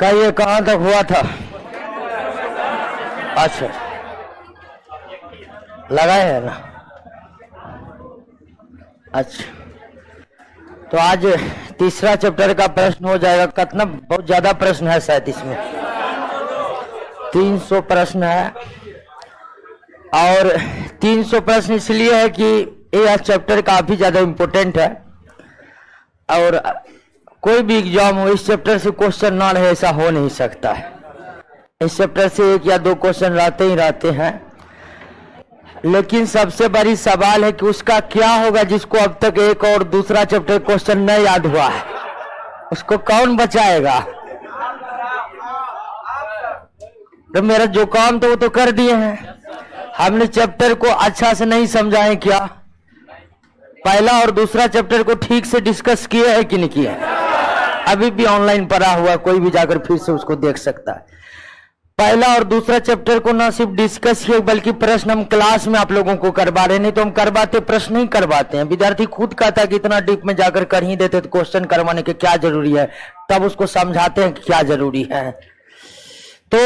कहिए कहाँ तक हुआ था? अच्छा, लगाए है ना? अच्छा, तो आज तीसरा चैप्टर का प्रश्न हो जाएगा। कितना बहुत ज्यादा प्रश्न है, शायद इसमें 300 प्रश्न है। और 300 प्रश्न इसलिए है कि यह चैप्टर काफी ज्यादा इम्पोर्टेंट है और कोई भी एग्जाम हो इस चैप्टर से क्वेश्चन ना रहे ऐसा हो नहीं सकता है। इस चैप्टर से 1 या 2 क्वेश्चन रहते ही रहते हैं, लेकिन सबसे बड़ी सवाल है कि उसका क्या होगा जिसको अब तक एक और दूसरा चैप्टर क्वेश्चन नहीं याद हुआ है, उसको कौन बचाएगा? तो मेरा जो काम था वो तो कर दिए हैं। हमने चैप्टर को अच्छा से नहीं समझा है क्या? पहला और दूसरा चैप्टर को ठीक से डिस्कस किए है कि नहीं किए? अभी भी ऑनलाइन पढ़ा हुआ, कोई भी जाकर फिर से उसको देख सकता है। पहला और दूसरा चैप्टर को ना सिर्फ डिस्कस किए बल्कि प्रश्न हम क्लास में आप लोगों को करवा रहे, नहीं तो हम करवाते प्रश्न नहीं करवाते हैं। विद्यार्थी खुद कहता है कि इतना डीप में जाकर कर ही देते तो क्वेश्चन करवाने के क्या जरूरी है, तब उसको समझाते हैं कि क्या जरूरी है। तो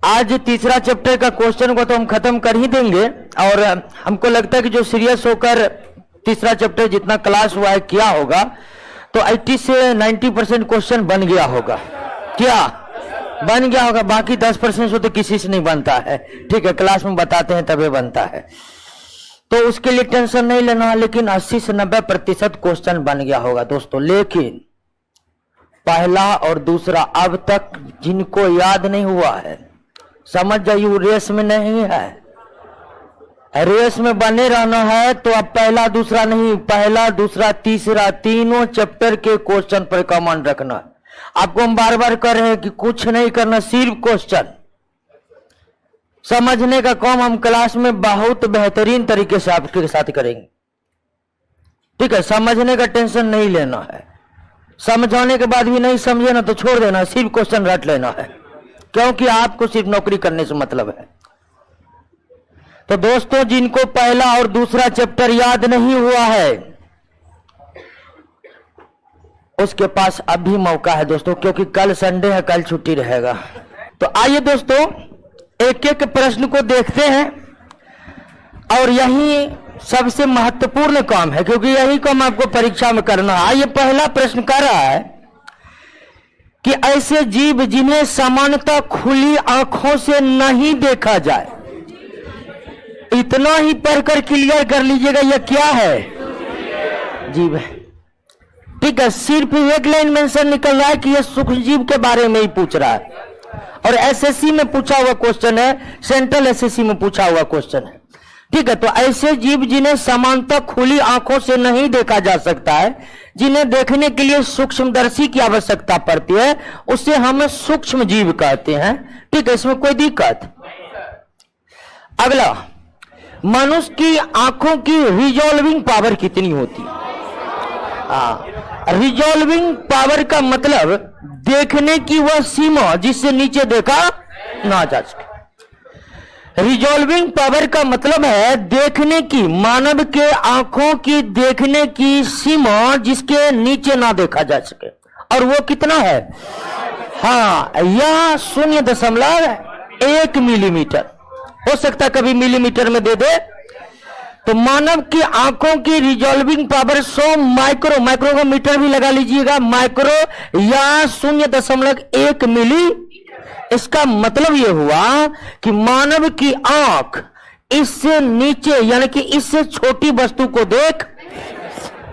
आज तीसरा चैप्टर का क्वेश्चन को तो हम खत्म कर ही देंगे और हमको लगता है कि जो सीरियस होकर तीसरा चैप्टर जितना क्लास हुआ है किया होगा तो 80 से 90% क्वेश्चन बन गया होगा। क्या बन गया होगा? बाकी 10% से तो किसी से नहीं बनता है। ठीक है, क्लास में बताते हैं तभी बनता है, तो उसके लिए टेंशन नहीं लेना। लेकिन 80 से 90% क्वेश्चन बन गया होगा दोस्तों। लेकिन पहला और दूसरा अब तक जिनको याद नहीं हुआ है, समझ जाइए रेस में नहीं है। रेस में बने रहना है तो अब पहला दूसरा नहीं, पहला दूसरा तीसरा तीनों चैप्टर के क्वेश्चन पर कमांड रखना। आपको हम बार बार कह रहे हैं कि कुछ नहीं करना, सिर्फ क्वेश्चन समझने का काम हम क्लास में बहुत बेहतरीन तरीके से आपके साथ करेंगे। ठीक है, समझने का टेंशन नहीं लेना है। समझाने के बाद भी नहीं समझे ना तो छोड़ देना, सिर्फ क्वेश्चन रट लेना है, क्योंकि आपको सिर्फ नौकरी करने से मतलब है। तो दोस्तों जिनको पहला और दूसरा चैप्टर याद नहीं हुआ है उसके पास अभी मौका है दोस्तों, क्योंकि कल संडे है, कल छुट्टी रहेगा। तो आइए दोस्तों एक एक प्रश्न को देखते हैं और यही सबसे महत्वपूर्ण काम है, क्योंकि यही काम आपको परीक्षा में करना है। आइए पहला प्रश्न कर रहा है कि ऐसे जीव जिन्हें सामान्यतः खुली आंखों से नहीं देखा जाए, इतना ही पढ़कर क्लियर कर लीजिएगा यह क्या है? जीव है। ठीक है, सिर्फ एक लाइन मेंशन निकल रहा है कि यह सूक्ष्म जीव के बारे में ही पूछ रहा है और एसएससी में पूछा हुआ क्वेश्चन है, सेंट्रल एसएससी में पूछा हुआ क्वेश्चन है। ठीक है, तो ऐसे जीव जिन्हें सामान्यतः खुली आंखों से नहीं देखा जा सकता है, जिन्हें देखने के लिए सूक्ष्मदर्शी की आवश्यकता पड़ती है, उसे हम सूक्ष्म जीव कहते हैं। ठीक है, इसमें कोई दिक्कत? अगला, मनुष्य की आंखों की रिजॉल्विंग पावर कितनी होती है? रिजॉल्विंग पावर का मतलब देखने की वह सीमा जिससे नीचे देखा ना जा सके। रिजॉल्विंग पावर का मतलब है देखने की, मानव के आंखों की देखने की सीमा जिसके नीचे ना देखा जा सके, और वो कितना है? हाँ, यह 0.1 मिलीमीटर हो सकता है, कभी मिलीमीटर में दे दे। तो मानव की आंखों की रिजॉल्विंग पावर 100 माइक्रो का मीटर भी लगा लीजिएगा, माइक्रो या 0.1 मिली। इसका मतलब यह हुआ कि मानव की आंख इससे नीचे यानी कि इससे छोटी वस्तु को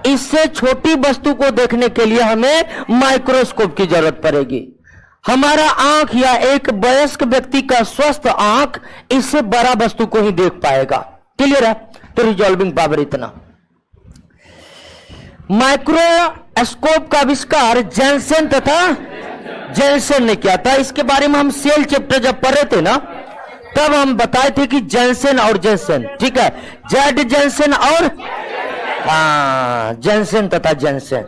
इससे छोटी वस्तु को देखने के लिए हमें माइक्रोस्कोप की जरूरत पड़ेगी। हमारा आंख या एक वयस्क व्यक्ति का स्वस्थ आंख इससे बड़ा वस्तु को ही देख पाएगा। क्लियर है? तो रिजॉल्विंग पावर इतना। माइक्रोस्कोप का आविष्कार जैनसन ने किया था। इसके बारे में हम सेल चैप्टर जब पढ़ रहे थे ना, तब हम बताए थे कि जैनसन और जैनसन, ठीक है, जेड जैनसन और जैनसन तथा जैनसन।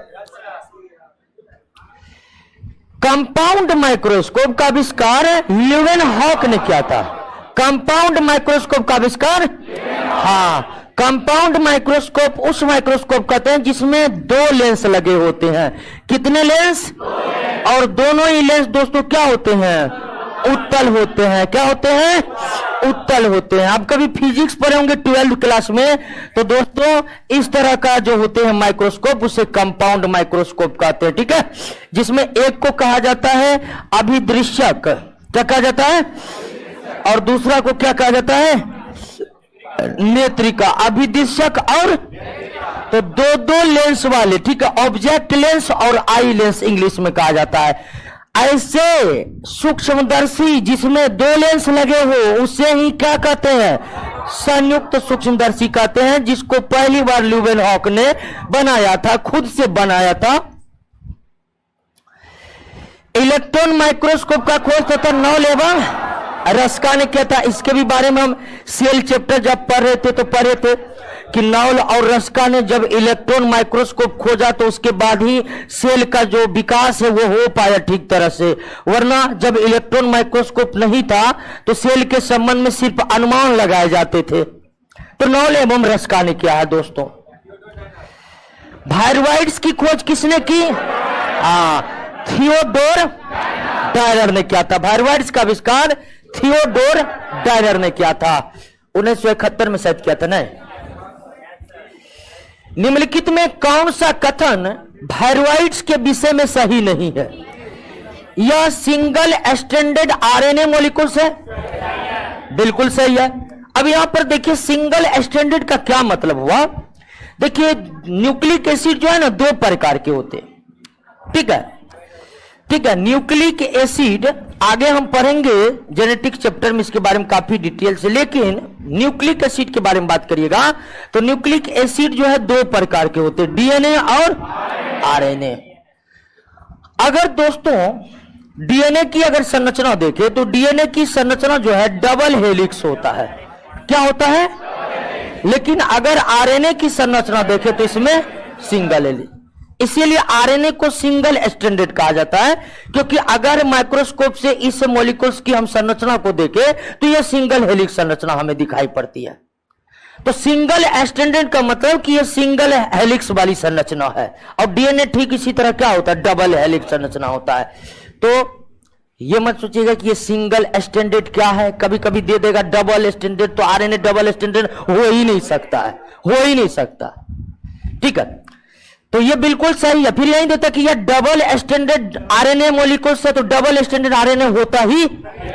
कंपाउंड माइक्रोस्कोप का आविष्कार ल्यूवेनहॉक ने किया था। कंपाउंड माइक्रोस्कोप का आविष्कार, कंपाउंड माइक्रोस्कोप उस माइक्रोस्कोप कहते हैं जिसमें 2 लेंस लगे होते हैं। कितने लेंस? और दोनों ही लेंस दोस्तों क्या होते हैं? उत्तल होते हैं। क्या होते हैं? उत्तल होते हैं। आप कभी फिजिक्स पढ़े होंगे 12th क्लास में, तो दोस्तों इस तरह का जो होते हैं माइक्रोस्कोप, उसे कंपाउंड माइक्रोस्कोप कहते हैं। ठीक है, जिसमें एक को कहा जाता है अभिदृश्यक, क्या कहा जाता है, और दूसरा को क्या कहा जाता है? नेत्रिका। अभिदृश्यक और तो दो लेंस वाले, ठीक है, ऑब्जेक्ट लेंस और आई लेंस इंग्लिश में कहा जाता है। ऐसे सूक्ष्मदर्शी जिसमें दो लेंस लगे हो उसे ही क्या कहते हैं? संयुक्त सूक्ष्मदर्शी कहते हैं, जिसको पहली बार ल्यूवेनहॉक ने बनाया था, खुद से बनाया था। इलेक्ट्रॉन माइक्रोस्कोप का खोज तथा नॉल एवं रस्का ने किया था। इसके भी बारे में हम सेल चैप्टर जब पढ़ रहे थे तो पढ़े थे कि नॉल और रस्का ने जब इलेक्ट्रॉन माइक्रोस्कोप खोजा तो उसके बाद ही सेल का जो विकास है वो हो पाया ठीक तरह से, वरना जब इलेक्ट्रॉन माइक्रोस्कोप नहीं था तो सेल के संबंध में सिर्फ अनुमान लगाए जाते थे। तो नॉल एवं रस्का ने किया है दोस्तों। वायरवाइड्स की खोज किसने की? थियोडोर डायलर ने किया था। वायरवाइड्स का आविष्कार थियोडोर डायलर ने किया था, 1971 में शायद किया था ना। निम्नलिखित में कौन सा कथन वायरवाइड्स के विषय में सही नहीं है? यह सिंगल स्ट्रैंडेड आरएनए मॉलिक्यूल्स है, बिल्कुल सही है। अब यहां पर देखिए सिंगल स्ट्रैंडेड का क्या मतलब हुआ। देखिए न्यूक्लिक एसिड जो है ना दो प्रकार के होते हैं, ठीक है, ठीक है। न्यूक्लिक एसिड आगे हम पढ़ेंगे जेनेटिक चैप्टर में इसके बारे में काफी डिटेल से, लेकिन न्यूक्लिक एसिड के बारे में बात करिएगा तो न्यूक्लिक एसिड जो है दो प्रकार के होते हैं, डीएनए और आरएनए। अगर दोस्तों डीएनए की अगर संरचना देखें तो डीएनए की संरचना जो है डबल हेलिक्स होता है। क्या होता है? लेकिन अगर आरएनए की संरचना देखें तो इसमें सिंगल हेलिक्स। इसीलिए आरएनए को सिंगल स्ट्रैंडेड कहा जाता है, क्योंकि अगर माइक्रोस्कोप से इस मॉलिक्यूल्स की हम संरचना को देखें तो यह सिंगल हेलिक्स संरचना हमें दिखाई पड़ती है। तो सिंगल स्ट्रैंडेड का मतलब कि यह सिंगल हेलिक्स वाली संरचना है, और डीएनए ठीक इसी तरह क्या होता है? डबल हेलिक्स संरचना होता है। तो ये मत सोचिएगा कि ये सिंगल स्ट्रैंडेड क्या है, कभी कभी दे देगा डबल स्ट्रैंडेड, तो आरएनए डबल स्ट्रैंडेड हो ही नहीं सकता है, हो ही नहीं सकता, ठीक है। तो ये बिल्कुल सही है। फिर यही देता कि यह डबल स्ट्रैंडेड आरएनए मॉलिक्यूल्स है, तो डबल स्ट्रैंडेड आरएनए होता ही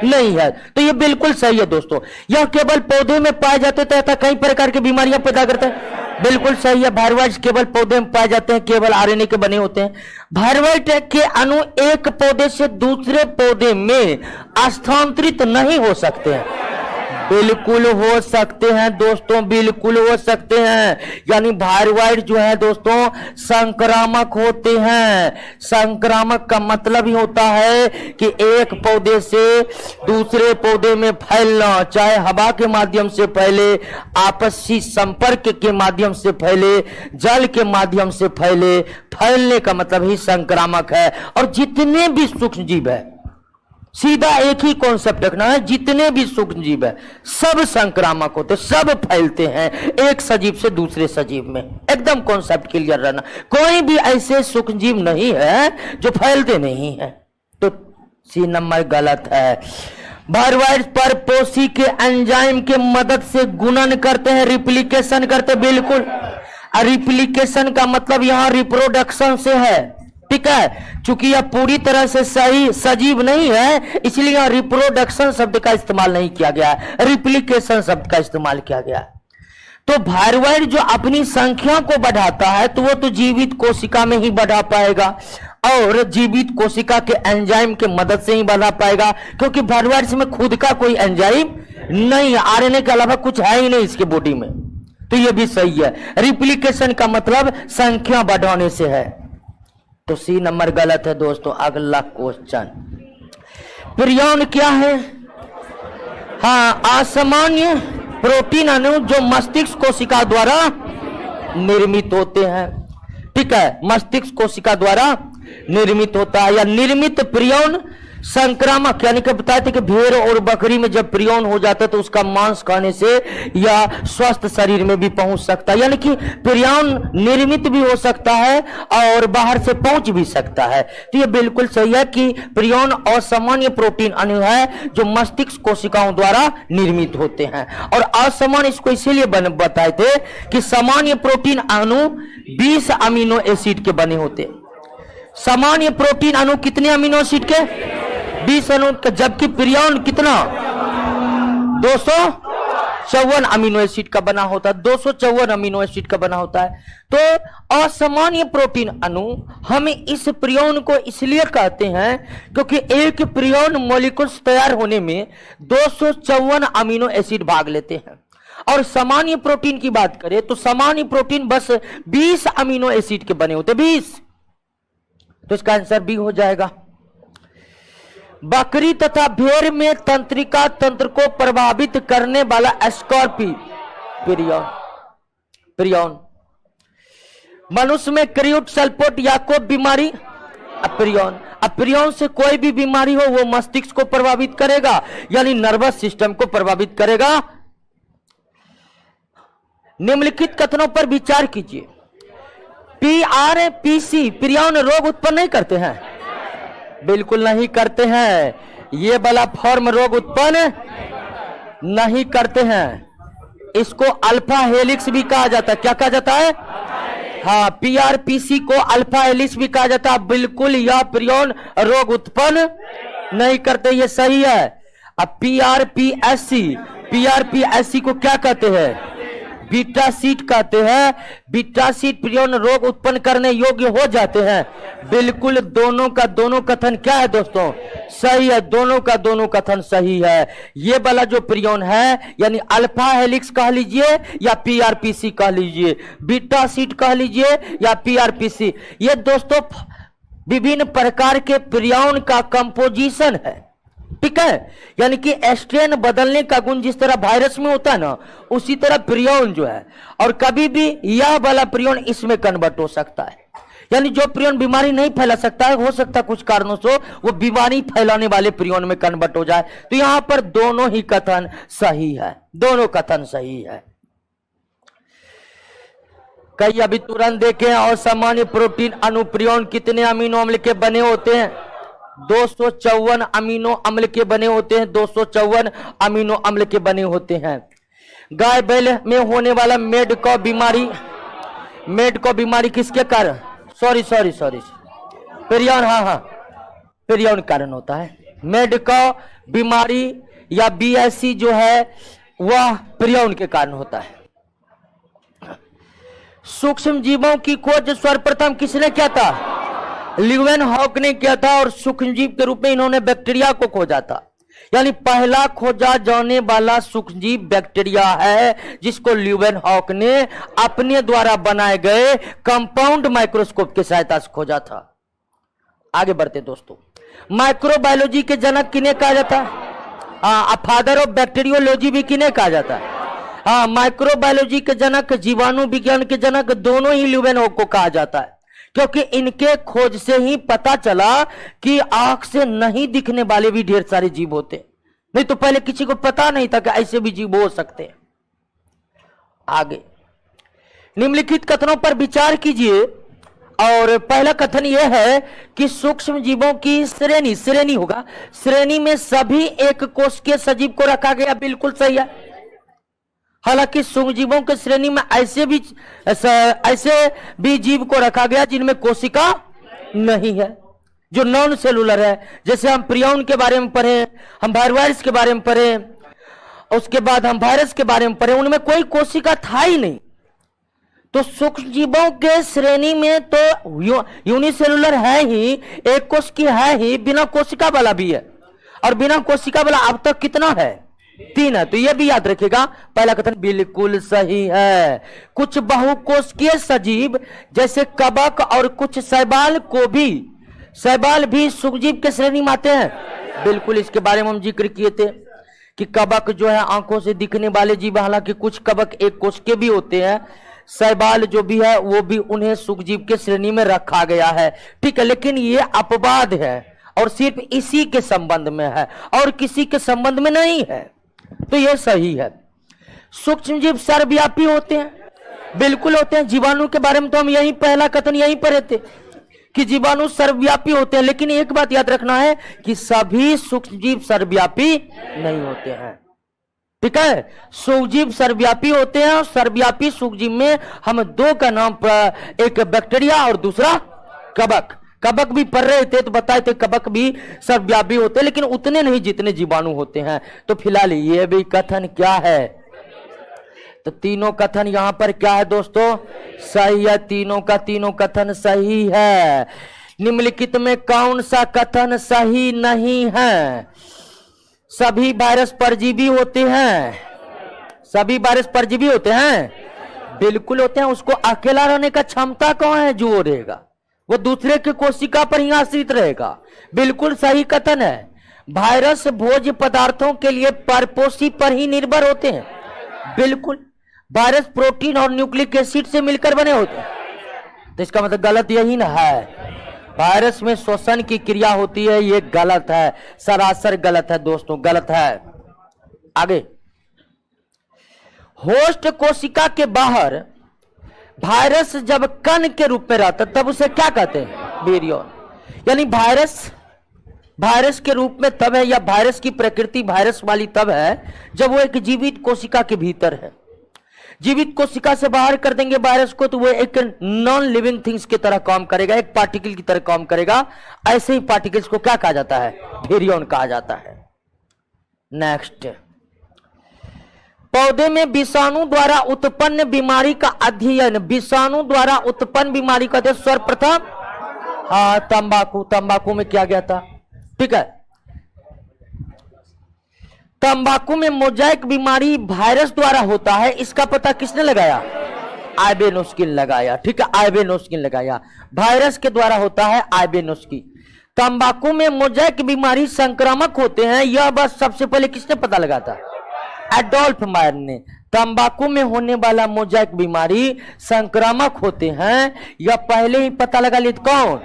नहीं है, तो ये बिल्कुल सही है दोस्तों। यह केवल पौधे में पाए जाते तथा कई प्रकार की बीमारियां पैदा करते हैं, बिल्कुल सही है। वायरवाइड्स केवल पौधे में पाए जाते हैं, केवल आरएनए के बने होते हैं। वायरवाइड के अणु एक पौधे से दूसरे पौधे में स्थानांतरित नहीं हो सकते हैं। बिल्कुल हो सकते हैं दोस्तों, बिल्कुल हो सकते हैं। यानी वायरवाइड जो है दोस्तों संक्रामक होते हैं। संक्रामक का मतलब ही होता है कि एक पौधे से दूसरे पौधे में फैलना, चाहे हवा के माध्यम से फैले, आपसी संपर्क के माध्यम से फैले, जल के माध्यम से फैले, फैलने का मतलब ही संक्रामक है। और जितने भी सूक्ष्म जीव है, सीधा एक ही कॉन्सेप्ट रखना है, जितने भी सूक्ष्म जीव है सब संक्रामक होते, सब फैलते हैं एक सजीव से दूसरे सजीव में। एकदम कॉन्सेप्ट क्लियर रहना। कोई भी ऐसे सूक्ष्म जीव नहीं है जो फैलते नहीं है, तो सी नंबर गलत है। वायरवाइड्स पर पोषी के एंजाइम के मदद से गुणन करते हैं, रिप्लिकेशन करते, बिल्कुल। रिप्लिकेशन का मतलब यहां रिप्रोडक्शन से है, ठीक है। चूंकि यह पूरी तरह से सही सजीव नहीं है, इसलिए यहां रिप्रोडक्शन शब्द का इस्तेमाल नहीं किया गया, रिप्लिकेशन शब्द का इस्तेमाल किया गया। तो वायरवाइड जो अपनी संख्या को बढ़ाता है तो वो तो जीवित कोशिका में ही बढ़ा पाएगा, और जीवित कोशिका के एंजाइम के मदद से ही बढ़ा पाएगा, क्योंकि वायरवाइड्स में खुद का कोई एंजाइम नहीं है, आरएनए के अलावा कुछ है ही नहीं इसके बॉडी में। तो ये भी सही है। रिप्लिकेशन का मतलब संख्या बढ़ाने से है, तो सी नंबर गलत है दोस्तों। अगला क्वेश्चन, प्रियन क्या है? हाँ, असामान्य प्रोटीन अणु जो मस्तिष्क कोशिका द्वारा निर्मित होते हैं, ठीक है, मस्तिष्क कोशिका द्वारा निर्मित होता है, या निर्मित प्रियन संक्रामक, यानी कि बताए थे कि भेड़ और बकरी में जब प्रियन हो जाता है तो उसका मांस खाने से या स्वस्थ शरीर में भी पहुंच सकता है, यानी कि प्रियन निर्मित भी हो सकता है और बाहर से पहुंच भी सकता है। तो ये बिल्कुल सही है कि प्रियन असामान्य प्रोटीन अणु है जो मस्तिष्क कोशिकाओं द्वारा निर्मित होते हैं। और असामान्य इसको इसीलिए बताए थे कि सामान्य प्रोटीन अणु 20 अमीनो एसिड के बने होते हैं। सामान्य प्रोटीन अणु कितने अमीनो एसिड के? 20 अणु के, जबकि प्रियन कितना? 254 अमीनो एसिड का बना होता है। 254 अमीनो एसिड का बना होता है। तो असामान्य प्रोटीन अणु हम इस प्रियन को इसलिए कहते हैं क्योंकि एक प्रियन मॉलिक्यूल्स तैयार होने में 254 अमीनो एसिड भाग लेते हैं। और सामान्य प्रोटीन की बात करें तो सामान्य प्रोटीन बस 20 अमीनो एसिड के बने होते, 20। तो इसका आंसर बी हो जाएगा। बकरी तथा भेड़ में तंत्रिका तंत्र को प्रभावित करने वाला प्रियन। मनुष्य में क्रूट सल्फोट याकोब बीमारी प्रियन से कोई भी बीमारी हो वो मस्तिष्क को प्रभावित करेगा, यानी नर्वस सिस्टम को प्रभावित करेगा। निम्नलिखित कथनों पर विचार कीजिए। PRPC प्रियन रोग उत्पन्न नहीं करते हैं? बिल्कुल नहीं करते हैं। ये वाला फॉर्म रोग उत्पन्न नहीं करते हैं। इसको अल्फा हेलिक्स भी कहा जाता है। क्या कहा जाता है? हाँ, PRPC को अल्फा हेलिक्स भी कहा जाता है। बिल्कुल यह प्रियन रोग उत्पन्न नहीं करते, ये सही है। अब PRPSC को क्या कहते हैं? बीटा सीट कहते हैं। बीटा सीट प्रियन रोग उत्पन्न करने योग्य हो जाते हैं। बिल्कुल दोनों का दोनों कथन क्या है दोस्तों? सही है। दोनों का दोनों कथन सही है। ये वाला जो प्रियन है यानी अल्फा हेलिक्स कह लीजिए या PRPC कह लीजिए, बीटा सीट कह लीजिए या PRPC, ये दोस्तों विभिन्न प्रकार के प्रियन का कंपोजिशन है। ठीक है, यानी कि स्ट्रेन बदलने का गुण जिस तरह वायरस में होता है ना, उसी तरह प्रियन जो है, और कभी भी यह वाला प्रियन इसमें कन्वर्ट हो सकता है। यानी जो प्रियन बीमारी नहीं फैला सकता है, हो सकता है कुछ कारणों से वो बीमारी फैलाने वाले प्रियन में कन्वर्ट हो जाए। तो यहां पर दोनों ही कथन सही है, दोनों कथन सही है। कई अभी तुरंत देखें, और सामान्य प्रोटीन अणु प्रियन कितने अमीनो अम्ल के बने होते हैं? 254 अमीनो अम्ल के बने होते हैं। 254 अमीनो अम्ल के बने होते हैं। गाय बैल में होने वाला मेड कॉ बीमारी किसके कारण? सॉरी प्रियन, हाँ प्रियन कारण होता है। मेड कॉ बीमारी या BSC जो है वह प्रियन के कारण होता है। सूक्ष्म जीवों की खोज सर्वप्रथम किसने किया था? ल्यूवेनहॉक ने किया था, और सूक्ष्मजीव के रूप में इन्होंने बैक्टीरिया को खोजा था। यानी पहला खोजा जाने वाला सूक्ष्मजीव बैक्टीरिया है, जिसको ल्यूवेनहॉक ने अपने द्वारा बनाए गए कंपाउंड माइक्रोस्कोप की सहायता से खोजा था। आगे बढ़ते दोस्तों, माइक्रोबायोलॉजी के जनक किन्हें कहा जाता है? फादर ऑफ बैक्टीरियोलॉजी भी किन्हें कहा जाता है? हाँ, माइक्रोबायोलॉजी के जनक, जीवाणु विज्ञान के जनक, दोनों ही ल्यूवेनहॉक को कहा जाता है, क्योंकि इनके खोज से ही पता चला कि आंख से नहीं दिखने वाले भी ढेर सारे जीव होते। नहीं तो पहले किसी को पता नहीं था कि ऐसे भी जीव हो सकते हैं। आगे निम्नलिखित कथनों पर विचार कीजिए, और पहला कथन यह है कि सूक्ष्म जीवों की श्रेणी होगा, श्रेणी में सभी एक कोशिकीय सजीव को रखा गया। बिल्कुल सही है। हालांकि सूक्ष्मजीवों के श्रेणी में ऐसे भी जीव को रखा गया जिनमें कोशिका नहीं है, जो नॉन सेलुलर है। जैसे हम प्रियन के बारे में पढ़े, हम वायरस के बारे में पढ़े, उसके बाद हम वायरस के बारे में पढ़े, उनमें कोई कोशिका था ही नहीं। तो सूक्ष्मजीवों के श्रेणी में तो यूनिसेलुलर है ही, एक कोशिकीय है ही, बिना कोशिका वाला भी है, और बिना कोशिका वाला अब तक कितना है? 3 है। तो यह भी याद रखिएगा, पहला कथन बिल्कुल सही है। कुछ बहुकोशिकीय सजीव जैसे कवक और कुछ शैवाल भी सूक्ष्मजीव के श्रेणी में आते हैं। बिल्कुल, इसके बारे में हम जिक्र किए थे कि कवक जो है आंखों से दिखने वाले जीव, हालांकि कुछ कवक एक कोशिकीय भी होते हैं। शैवाल जो भी है वो भी उन्हें सूक्ष्मजीव के श्रेणी में रखा गया है। ठीक है, लेकिन ये अपवाद है, और सिर्फ इसी के संबंध में है और किसी के संबंध में नहीं है, तो यह सही है। सूक्ष्म जीव सर्वव्यापी होते हैं, बिल्कुल होते हैं। जीवाणु के बारे में तो हम यही पहला कथन यहीं पढ़े थे कि जीवाणु सर्वव्यापी होते हैं, लेकिन एक बात याद रखना है कि सभी सूक्ष्म जीव सर्वव्यापी नहीं होते हैं, ठीक है। सूक्ष्मजीव सर्वव्यापी होते हैं और सर्वव्यापी सूक्ष्मजीव में हम दो का नाम, एक बैक्टीरिया और दूसरा कवक। कवक भी पढ़ रहे थे तो बताए थे कवक भी सर्वव्यापी होते हैं, लेकिन उतने नहीं जितने जीवाणु होते हैं। तो फिलहाल ये भी कथन क्या है, तो तीनों कथन यहां पर क्या है दोस्तों, सही है। तीनों का तीनों कथन सही है। निम्नलिखित में कौन सा कथन सही नहीं है? सभी वायरस परजीवी होते हैं, सभी वायरस परजीवी होते हैं, बिल्कुल होते हैं। उसको अकेला रहने का क्षमता कौन है जो रहेगा, वो दूसरे के कोशिका पर ही आश्रित रहेगा, बिल्कुल सही कथन है। वायरस भोज्य पदार्थों के लिए परपोषी पर ही निर्भर होते हैं, बिल्कुल। वायरस प्रोटीन और न्यूक्लिक एसिड से मिलकर बने होते हैं, तो इसका मतलब गलत यही ना है। वायरस में श्वसन की क्रिया होती है, ये गलत है, सरासर गलत है दोस्तों, गलत है। आगे, होस्ट कोशिका के बाहर वायरस जब कण के रूप में रहता तब उसे क्या कहते हैं, विरियन। यानी वायरस के रूप में तब है, या वायरस की प्रकृति वायरस वाली तब है जब वो एक जीवित कोशिका के भीतर है। जीवित कोशिका से बाहर कर देंगे वायरस को तो वो एक नॉन लिविंग थिंग्स की तरह काम करेगा, एक पार्टिकल की तरह काम करेगा। ऐसे ही पार्टिकल्स को क्या कहा जाता है, विरियन कहा जाता है। नेक्स्ट, पौधे में विषाणु द्वारा उत्पन्न बीमारी का अध्ययन, विषाणु द्वारा उत्पन्न बीमारी का अध्ययन सर्वप्रथम, हाँ, तंबाकू। तंबाकू में क्या गया था, ठीक है। तंबाकू में मोजाइक बीमारी वायरस द्वारा होता है, इसका पता किसने लगाया, आइबेनोस्किन लगाया, ठीक है, आइबेनोस्किन लगाया। वायरस के द्वारा होता है आइबेनोस्किन। तंबाकू में मोजाइक बीमारी संक्रामक होते हैं, यह बस सबसे पहले किसने पता लगा था, एडोल्फ मायर ने। तंबाकू में होने वाला मोजाइक बीमारी संक्रामक होते हैं, यह पहले ही पता लगा लिया कौन,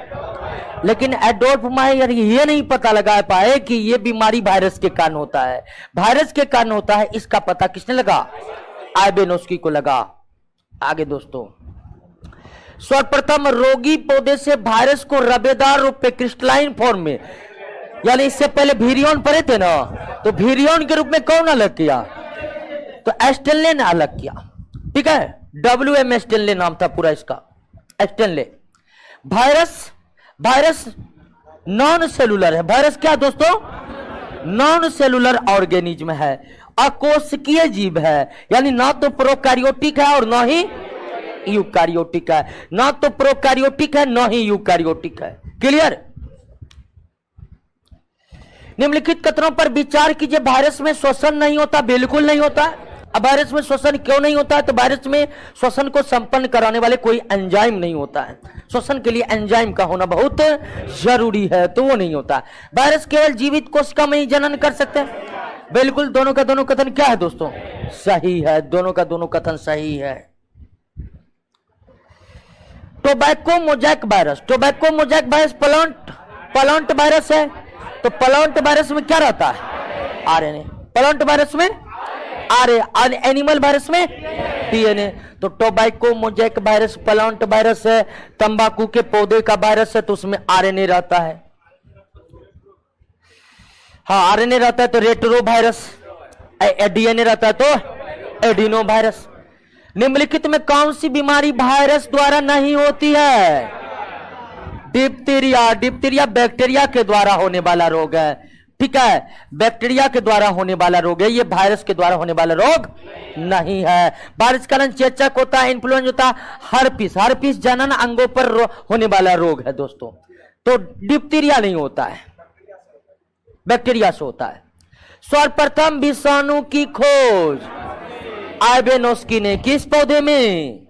लेकिन एडोल्फ मायर ये नहीं पता लगा पाए कि यह बीमारी वायरस के कारण होता है, वायरस के कारण होता है। इसका पता किसने लगा, आइबेनोस्की को लगा। आगे दोस्तों, सर्वप्रथम रोगी पौधे से वायरस को रबेदार रूप में क्रिस्टलाइन फॉर्म में, यानी इससे पहले विरियन पढ़े थे ना, तो विरियन के रूप में कौन अलग किया, तो एस्टेनले ने अलग किया, ठीक है। WM एस्टेनले नाम था पूरा इसका, एस्टेनले। वायरस नॉन सेलुलर है। वायरस क्या दोस्तों, नॉन सेलुलर ऑर्गेनिज्म है, अकोशिकीय जीव है, यानी ना तो प्रोकैरियोटिक है और ना ही यूकैरियोटिक है, ना तो प्रोकैरियोटिक है ना ही यूकैरियोटिक है। क्लियर। निम्नलिखित कथनों पर विचार कीजिए। वायरस में श्वसन नहीं होता, बिल्कुल नहीं होता। अब वायरस में श्वसन क्यों नहीं होता है, तो वायरस में श्वसन को संपन्न कराने वाले कोई एंजाइम नहीं होता है। श्वसन के लिए एंजाइम का होना बहुत जरूरी है, तो वो नहीं होता। वायरस केवल जीवित कोशिका में ही जनन कर सकते हैं, बिल्कुल। दोनों का दोनों कथन क्या है दोस्तों, सही है, दोनों का दोनों कथन सही है। Tobacco Mosaic virus, tobacco Mosaic virus plant virus है, तो प्लांट वायरस में क्या रहता है, आरएनए। प्लांट वायरस में आरएनए, एनिमल वायरस में डीएनए। तो tobacco Mosaic virus plant virus है, तंबाकू के पौधे का वायरस है, तो उसमें आरएनए रहता है। हाँ, आरएनए रहता है तो रेट्रो वायरस, डीएनए रहता है तो एडिनो वायरस। निम्नलिखित में कौन सी बीमारी वायरस द्वारा नहीं होती है, डिप्थीरिया। डिप्थीरिया बैक्टीरिया के द्वारा होने वाला रोग है, ठीक है, बैक्टीरिया के द्वारा होने वाला रोग है, ये वायरस के द्वारा होने वाला रोग नहीं है। वायरस के कारण चेचक होता है, इन्फ्लुएंजा होता है, हर्पिस जनन अंगों पर होने वाला रोग है दोस्तों। तो डिप्थीरिया नहीं होता है, बैक्टीरिया से होता है। सर्वप्रथम विषाणु की खोज आइबेनोस्की ने किस पौधे में,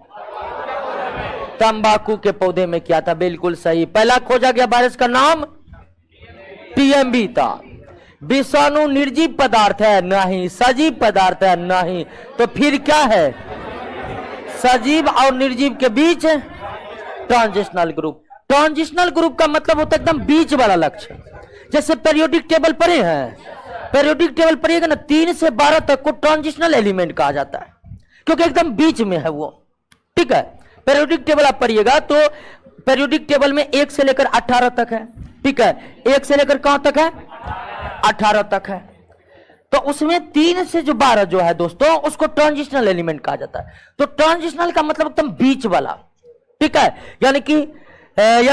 तंबाकू के पौधे में किया था, बिल्कुल सही। पहला खोजा गया वायरस का नाम TMB था। विषाणु निर्जीव पदार्थ है, नहीं। सजीव पदार्थ है, नहीं। तो फिर क्या है, सजीव और निर्जीव के बीच ट्रांजिशनल ग्रुप। ट्रांजिशनल ग्रुप का मतलब होता है एकदम बीच वाला लक्ष्य। जैसे पीरियोडिक टेबल पढ़े हैं, पीरियोडिक टेबल पढ़िएगा ना, 3 से 12 तक को ट्रांजिशनल एलिमेंट कहा जाता है, क्योंकि एकदम बीच में है वो। ठीक है, पीरियोडिक टेबल आप पढ़िएगा तो पीरियोडिक टेबल में 1 से लेकर 18 तक है। ठीक है, 1 से लेकर कहां तक है? 18 तक है। तो उसमें 3 से जो 12 जो है दोस्तों, उसको ट्रांजिशनल एलिमेंट कहा जाता है। तो ट्रांजिशनल का मतलब एकदम बीच वाला। ठीक है, यानी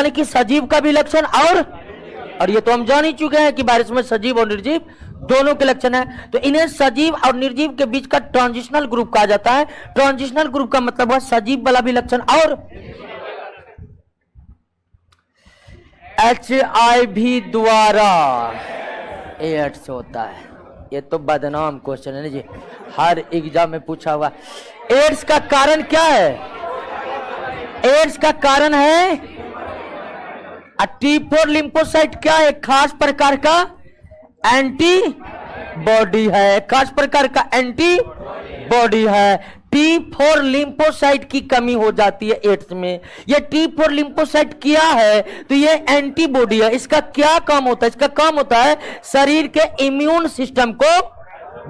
कि सजीव का भी लक्षण और ये तो हम जान ही चुके हैं कि वायरस में सजीव और निर्जीव दोनों के लक्षण है। तो इन्हें सजीव और निर्जीव के बीच का ट्रांजिशनल ग्रुप कहा जाता है। ट्रांजिशनल ग्रुप का मतलब है सजीव वाला भी लक्षण और HIV द्वारा एड्स होता है। ये तो बदनाम क्वेश्चन है ना जी, हर एग्जाम में पूछा हुआ। एड्स का कारण क्या है? एड्स का कारण है T4 लिम्फोसाइट। क्या है? खास प्रकार का एंटीबॉडी है, खास प्रकार का एंटीबॉडी है। T4 लिम्फोसाइट की कमी हो जाती है एड्स में। ये T4 लिम्फोसाइट क्या है? तो ये एंटीबॉडी है। इसका क्या काम होता है? इसका काम होता है शरीर के इम्यून सिस्टम को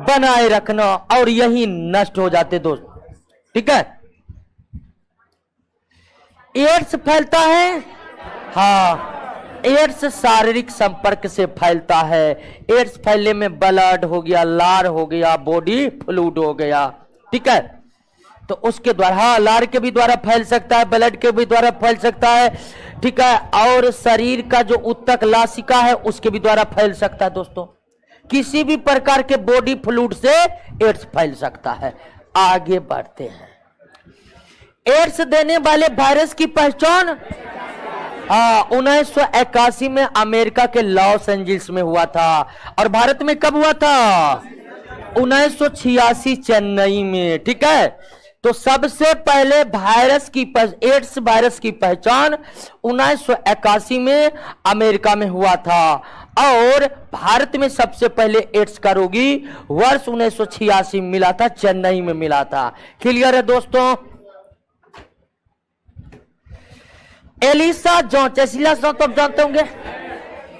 बनाए रखना, और यही नष्ट हो जाते दोस्त। ठीक है, एड्स फैलता है, हाँ, एड्स शारीरिक संपर्क से फैलता है। एड्स फैलने में ब्लड हो गया, लार हो गया, बॉडी फ्लूइड हो गया। ठीक है, तो उसके द्वारा, हाँ, लार के भी द्वारा फैल सकता है, ब्लड के भी द्वारा फैल सकता है। ठीक है, और शरीर का जो उत्तक लासिका है उसके भी द्वारा फैल सकता है दोस्तों। किसी भी प्रकार के बॉडी फ्लूइड से एड्स फैल सकता है। आगे बढ़ते हैं। एड्स देने वाले वायरस की पहचान 1981 में अमेरिका के लॉस एंजल्स में हुआ था, और भारत में कब हुआ था? 1986 चेन्नई में। ठीक है, तो सबसे पहले एड्स वायरस की पहचान 1981 में अमेरिका में हुआ था, और भारत में सबसे पहले एड्स का रोगी वर्ष 1986 मिला था, चेन्नई में मिला था। क्लियर है दोस्तों? एलिसा जॉन्च, तो आप जानते होंगे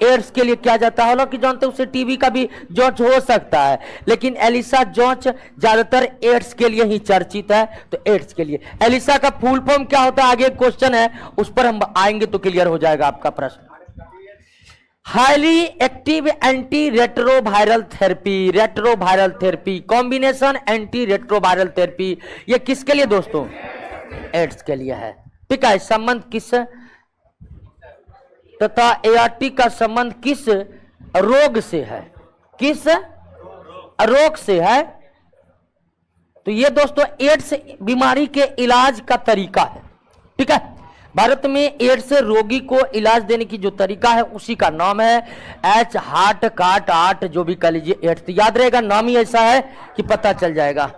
एड्स के लिए क्या जाता है, हालांकि जानते हैं उसे टीबी का भी जांच हो सकता है, लेकिन एलिसा जांच ज्यादातर एड्स के लिए ही चर्चित है। तो एड्स के लिए एलिसा का फुल फॉर्म क्या होता है, आगे क्वेश्चन है, उस पर हम आएंगे तो क्लियर हो जाएगा आपका प्रश्न। Highly active anti retroviral therapy, retroviral therapy combination anti retroviral therapy, ये किसके लिए दोस्तों? एड्स के लिए है। ठीक है, संबंध किस तथा ART का संबंध किस रोग से है? किस रोग से है? तो ये दोस्तों एड्स बीमारी के इलाज का तरीका है। ठीक है, भारत में एड्स रोगी को इलाज देने की जो तरीका है उसी का नाम है H हार्ट काट आर्ट, जो भी कह लीजिए एड्स। तो याद रहेगा, नाम ही ऐसा है कि पता चल जाएगा।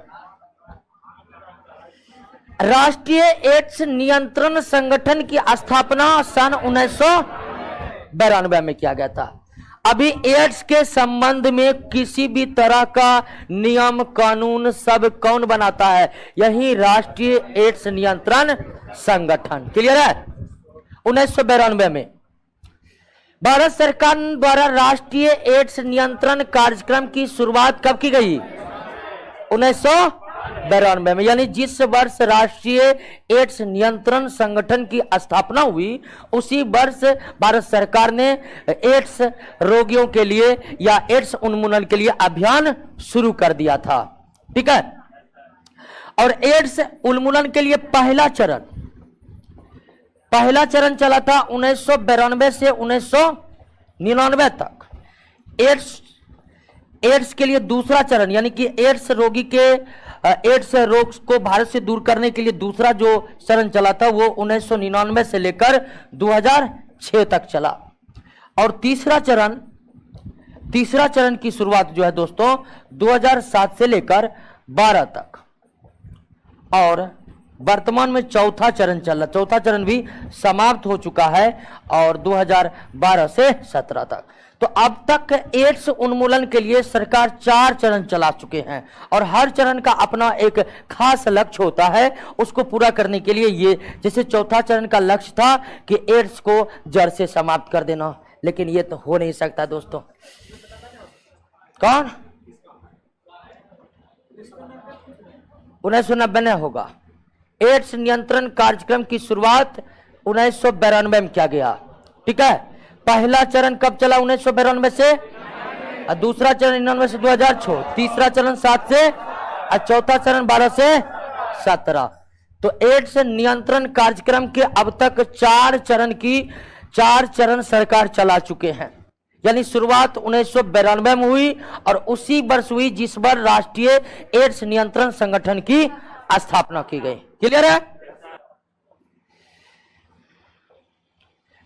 राष्ट्रीय एड्स नियंत्रण संगठन की स्थापना सन 1992 में किया गया था। अभी एड्स के संबंध में किसी भी तरह का नियम कानून सब कौन बनाता है? यही राष्ट्रीय एड्स नियंत्रण संगठन। क्लियर है? 1992 में भारत सरकार द्वारा राष्ट्रीय एड्स नियंत्रण कार्यक्रम की शुरुआत कब की गई? 1992 में, यानी जिस वर्ष राष्ट्रीय एड्स नियंत्रण संगठन की स्थापना हुई उसी वर्ष भारत सरकार ने एड्स रोगियों के लिए या एड्स उन्मूलन के लिए अभियान शुरू कर दिया था। ठीक है, और एड्स उन्मूलन के लिए पहला चरण चला था 1992 से 1999 तक। एड्स के लिए दूसरा चरण, यानी कि एड्स रोगी के एड्स रोग को भारत से दूर करने के लिए दूसरा जो चरण चला था वो 1999 से लेकर 2006 तक चला। और तीसरा चरण की शुरुआत जो है दोस्तों 2007 से लेकर 12 तक, और वर्तमान में चौथा चरण चल रहा। चौथा चरण भी समाप्त हो चुका है, और 2012 से 17 तक। तो अब तक एड्स उन्मूलन के लिए सरकार 4 चरण चला चुके हैं, और हर चरण का अपना एक खास लक्ष्य होता है। उसको पूरा करने के लिए ये, जैसे चौथा चरण का लक्ष्य था कि एड्स को जड़ से समाप्त कर देना, लेकिन ये तो हो नहीं सकता दोस्तों। कौन 1990 में होगा। एड्स नियंत्रण कार्यक्रम की शुरुआत 1992 में किया गया। ठीक है, पहला चरण कब चला? 1992 से, और दूसरा चरण 99 से 2006, तीसरा चरण 7 से, और चौथा चरण 12 से 17। तो एड्स नियंत्रण कार्यक्रम के अब तक 4 चरण सरकार चला चुके हैं। यानी शुरुआत 1992 में हुई और उसी वर्ष हुई जिस बार राष्ट्रीय एड्स नियंत्रण संगठन की स्थापना की गई। क्लियर है?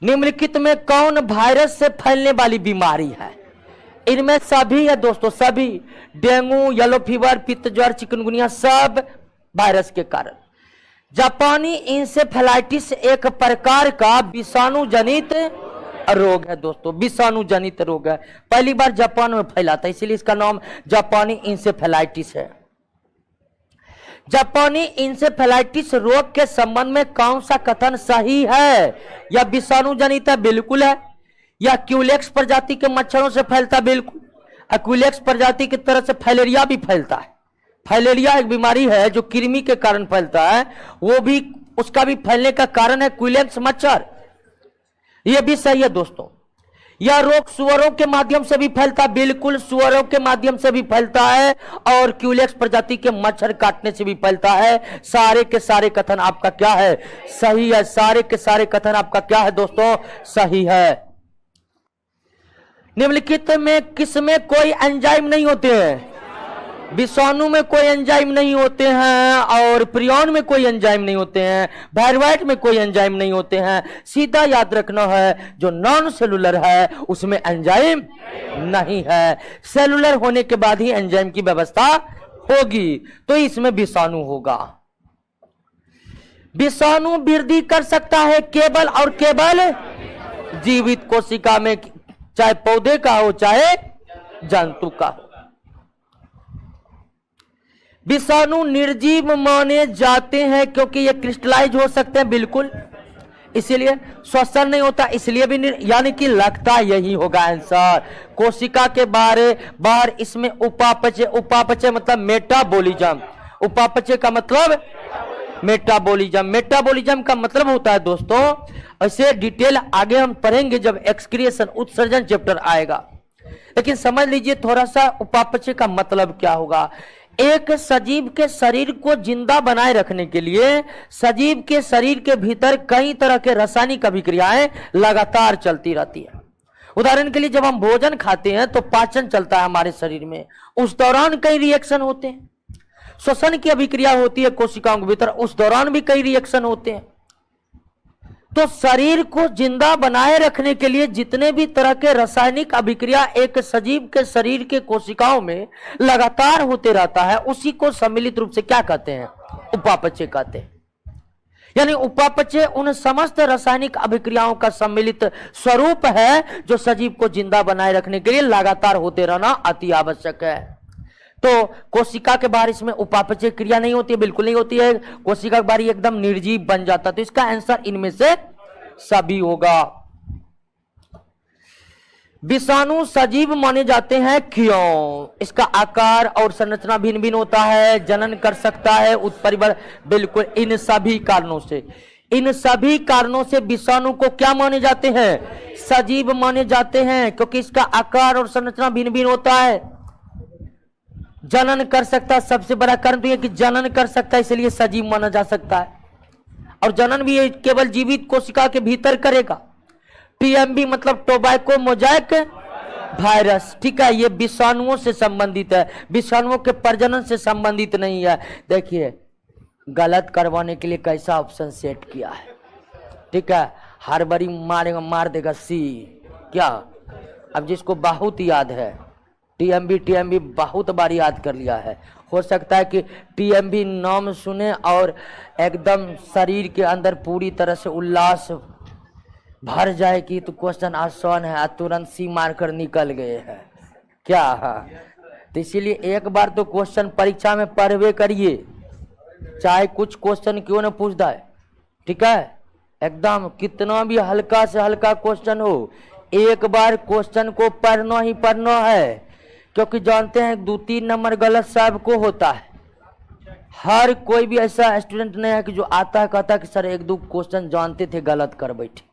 निम्नलिखित में कौन वायरस से फैलने वाली बीमारी है? इनमें सभी है दोस्तों, सभी, डेंगू, येलो फीवर, पित्त ज्वर, चिकनगुनिया, सब वायरस के कारण। जापानी इंसेफेलाइटिस एक प्रकार का विषाणु जनित रोग है दोस्तों, विषाणु जनित रोग है। पहली बार जापान में फैला था, इसलिए इसका नाम जापानी इंसेफेलाइटिस है। जापानी इंसेफेलाइटिस रोग के संबंध में कौन सा कथन सही है? या विषाणु जनित है? बिल्कुल है। या क्यूलेक्स प्रजाति के मच्छरों से फैलता? बिल्कुल। क्यूलेक्स प्रजाति की तरह से फाइलेरिया भी फैलता है। फाइलेरिया एक बीमारी है जो कृमि के कारण फैलता है, वो भी, उसका भी फैलने का कारण है क्यूलेक्स मच्छर। यह भी सही है दोस्तों। यह रोग सुअरों के माध्यम से भी फैलता है? बिल्कुल, सुअरों के माध्यम से भी फैलता है और क्यूलेक्स प्रजाति के मच्छर काटने से भी फैलता है। सारे के सारे कथन आपका क्या है? सही है। सारे के सारे कथन आपका क्या है दोस्तों? सही है। निम्नलिखित में किसमें कोई एंजाइम नहीं होते हैं? विषाणु में कोई एंजाइम नहीं होते हैं, और प्रियॉन में कोई एंजाइम नहीं होते हैं, वायरवाइट में कोई एंजाइम नहीं होते हैं। सीधा याद रखना है, जो नॉन सेलुलर है उसमें एंजाइम नहीं है। सेलुलर होने के बाद ही एंजाइम की व्यवस्था होगी, तो इसमें विषाणु होगा। विषाणु वृद्धि कर सकता है केवल और केवल जीवित कोशिका में, चाहे पौधे का हो चाहे जंतु का हो। विषाणु निर्जीव माने जाते हैं क्योंकि ये क्रिस्टलाइज हो सकते हैं। बिल्कुल, इसीलिए श्वसन नहीं होता, इसलिए भी यानी कि लगता यही होगा आंसर। कोशिका के बाहर इसमें उपापचय, उपापचय मतलब मेटाबॉलिज्म, उपापचय का मतलब मेटाबॉलिज्म, मेटाबॉलिज्म का मतलब होता है दोस्तों, ऐसे डिटेल आगे हम पढ़ेंगे जब एक्सक्रिएशन, उत्सर्जन चैप्टर आएगा। लेकिन समझ लीजिए थोड़ा सा उपापचय का मतलब क्या होगा। एक सजीव के शरीर को जिंदा बनाए रखने के लिए सजीव के शरीर के भीतर कई तरह के रासायनिक अभिक्रियाएं लगातार चलती रहती है। उदाहरण के लिए जब हम भोजन खाते हैं तो पाचन चलता है हमारे शरीर में, उस दौरान कई रिएक्शन होते हैं। श्वसन की अभिक्रिया होती है कोशिकाओं के भीतर, उस दौरान भी कई रिएक्शन होते हैं। तो शरीर को जिंदा बनाए रखने के लिए जितने भी तरह के रासायनिक अभिक्रिया एक सजीव के शरीर के कोशिकाओं में लगातार होते रहता है, उसी को सम्मिलित रूप से क्या कहते हैं? उपापचय कहते हैं। यानी उपापचय उन समस्त रासायनिक अभिक्रियाओं का सम्मिलित स्वरूप है जो सजीव को जिंदा बनाए रखने के लिए लगातार होते रहना अति आवश्यक है। तो कोशिका के बाहर इसमें उपापचय क्रिया नहीं होती है, बिल्कुल नहीं होती है। कोशिका के बाहर एकदम निर्जीव बन जाता है। तो इसका आंसर इनमें से सभी होगा। विषाणु सजीव माने जाते हैं क्यों? इसका आकार और संरचना भिन्न भिन्न होता है, जनन कर सकता है, उत्परिवर्तन, बिल्कुल इन सभी कारणों से, इन सभी कारणों से विषाणु को क्या माने जाते हैं? सजीव माने जाते हैं, क्योंकि इसका आकार और संरचना भिन्न भिन्न होता है। जनन कर सकता है, सबसे बड़ा कारण तो यह कि जनन कर सकता है, इसलिए सजीव माना जा सकता है। और जनन भी केवल जीवित कोशिका के भीतर करेगा। टीएमवी मतलब टोबैको मोजाइक वायरस, ठीक है, ये विषाणुओं से संबंधित है, विषाणुओं के प्रजनन से संबंधित नहीं है। देखिए गलत करवाने के लिए कैसा ऑप्शन सेट किया है, ठीक है। हर बारी मारेगा, मार देगा सी क्या। अब जिसको बहुत याद है टीएमबी बहुत बार याद कर लिया है, हो सकता है कि टीएमबी नाम सुने और एकदम शरीर के अंदर पूरी तरह से उल्लास भर जाए कि तो क्वेश्चन आसान है, तुरंत सी मारकर निकल गए हैं क्या। हाँ, तो इसीलिए एक बार तो क्वेश्चन परीक्षा में पढ़वे करिए, चाहे कुछ क्वेश्चन क्यों न पूछता है, ठीक है। एकदम कितना भी हल्का से हल्का क्वेश्चन हो, एक बार क्वेश्चन को पढ़ना ही पढ़ना है, क्योंकि जानते हैं 2-3 नंबर गलत सबको होता है। हर कोई भी ऐसा स्टूडेंट नहीं है कि जो आता है कहता है कि सर 1-2 क्वेश्चन जानते थे गलत कर बैठे।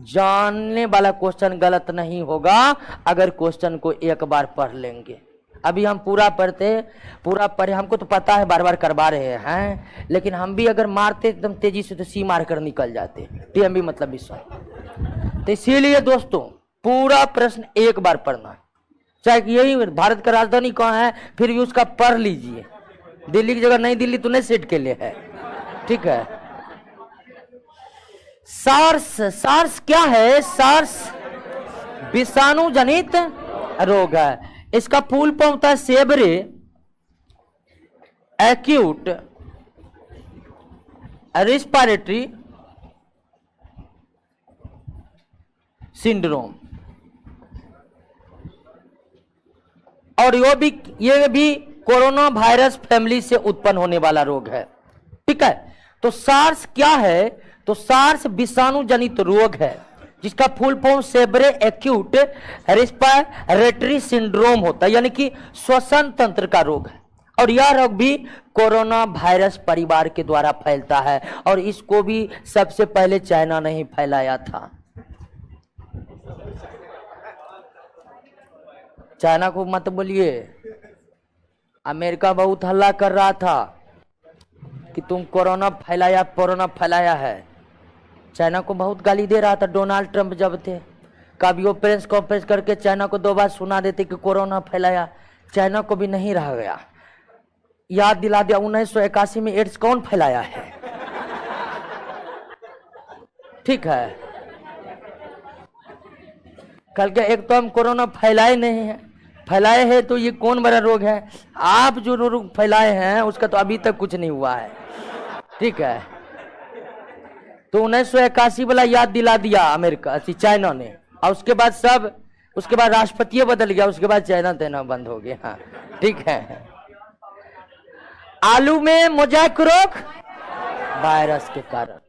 जानने वाला क्वेश्चन गलत नहीं होगा अगर क्वेश्चन को एक बार पढ़ लेंगे। अभी हम पूरा पढ़े, हमको तो पता है बार बार करवा रहे हैं, लेकिन हम भी अगर मारते एकदम तेजी से तो सी मार कर निकल जाते। टीएमबी मतलब विषय। तो इसीलिए दोस्तों पूरा प्रश्न एक बार पढ़ना है, चाहे यही भारत का राजधानी कहाँ है फिर भी उसका पढ़ लीजिए। दिल्ली की जगह नई दिल्ली तो नहीं सेट के लिए है, ठीक है। सार्स क्या है? सार्स विषाणु जनित रोग है। इसका फुल फॉर्म होता है सेवरे एक्यूट रेस्पिरेटरी सिंड्रोम। और ये भी कोरोना वायरस फैमिली से उत्पन्न होने वाला रोग है, ठीक है। तो सार्स क्या है? तो सार्स विषाणु जनित रोग है जिसका full form severe acute respiratory syndrome होता है, यानी कि श्वसन तंत्र का रोग है। और यह रोग भी कोरोना वायरस परिवार के द्वारा फैलता है, और इसको भी सबसे पहले चाइना ने ही फैलाया था। चाइना को मत बोलिए, अमेरिका बहुत हल्ला कर रहा था कि तुम कोरोना फैलाया है। चाइना को बहुत गाली दे रहा था डोनाल्ड ट्रंप जब थे। कभी वो प्रेस कॉन्फ्रेंस करके चाइना को 2 बार सुना देते कि कोरोना फैलाया। चाइना को भी नहीं रह गया, याद दिला दिया 1981 में एड्स कौन फैलाया है, ठीक है। कल के एक तो हम कोरोना फैलाए नहीं है, फैलाए हैं तो ये कौन बड़ा रोग है? आप जो रोग फैलाए हैं उसका तो अभी तक कुछ नहीं हुआ है, ठीक है। तो 1981 वाला याद दिला दिया अमेरिका चाइना ने, और उसके बाद राष्ट्रपति बदल गया, उसके बाद चाइना तेना बंद हो गया, हाँ, ठीक है। आलू में मोजाइक रोग वायरस के कारण,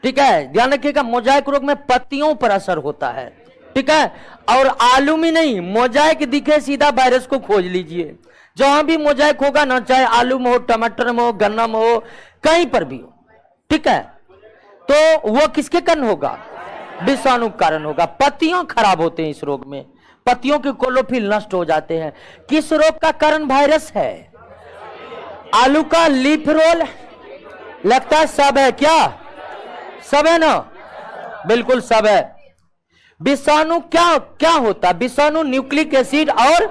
ठीक है, ध्यान रखिएगा। मोजाइक रोग में पत्तियों पर असर होता है, ठीक है। और आलू में नहीं, मोजाइक दिखे सीधा वायरस को खोज लीजिए। जहां भी मोजाइक होगा ना, चाहे आलू में हो, टमाटर में हो, गन्ना में हो, कहीं पर भी हो, ठीक है, तो वो किसके कारण होगा? विषाणु कारण होगा। पत्तियां खराब होते हैं इस रोग में, पत्तियों के क्लोरोफिल नष्ट हो जाते हैं। किस रोग का कारण वायरस है? आलू का लीफ रोल, लगता है सब है क्या? सब है ना, बिल्कुल सब है। विषाणु क्या होता है? विषाणु न्यूक्लिक एसिड और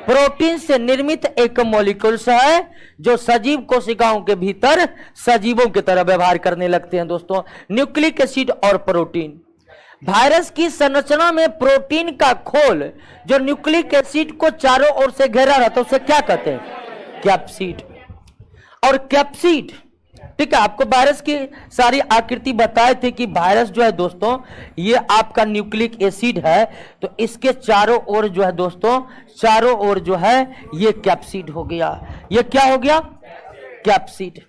प्रोटीन से निर्मित एक मॉलिक्यूल्स है जो सजीव कोशिकाओं के भीतर सजीवों की तरह व्यवहार करने लगते हैं। दोस्तों, न्यूक्लिक एसिड और प्रोटीन, वायरस की संरचना में प्रोटीन का खोल जो न्यूक्लिक एसिड को चारों ओर से घेरा रहता है उसे क्या कहते हैं? कैप्सिड। और कैप्सिड, ठीक है, आपको वायरस की सारी आकृति बताए थे कि वायरस जो है दोस्तों ये आपका न्यूक्लिक एसिड है, तो इसके चारों ओर जो है दोस्तों, चारों ओर जो है ये कैप्सिड हो गया। ये क्या हो गया? कैप्सिड।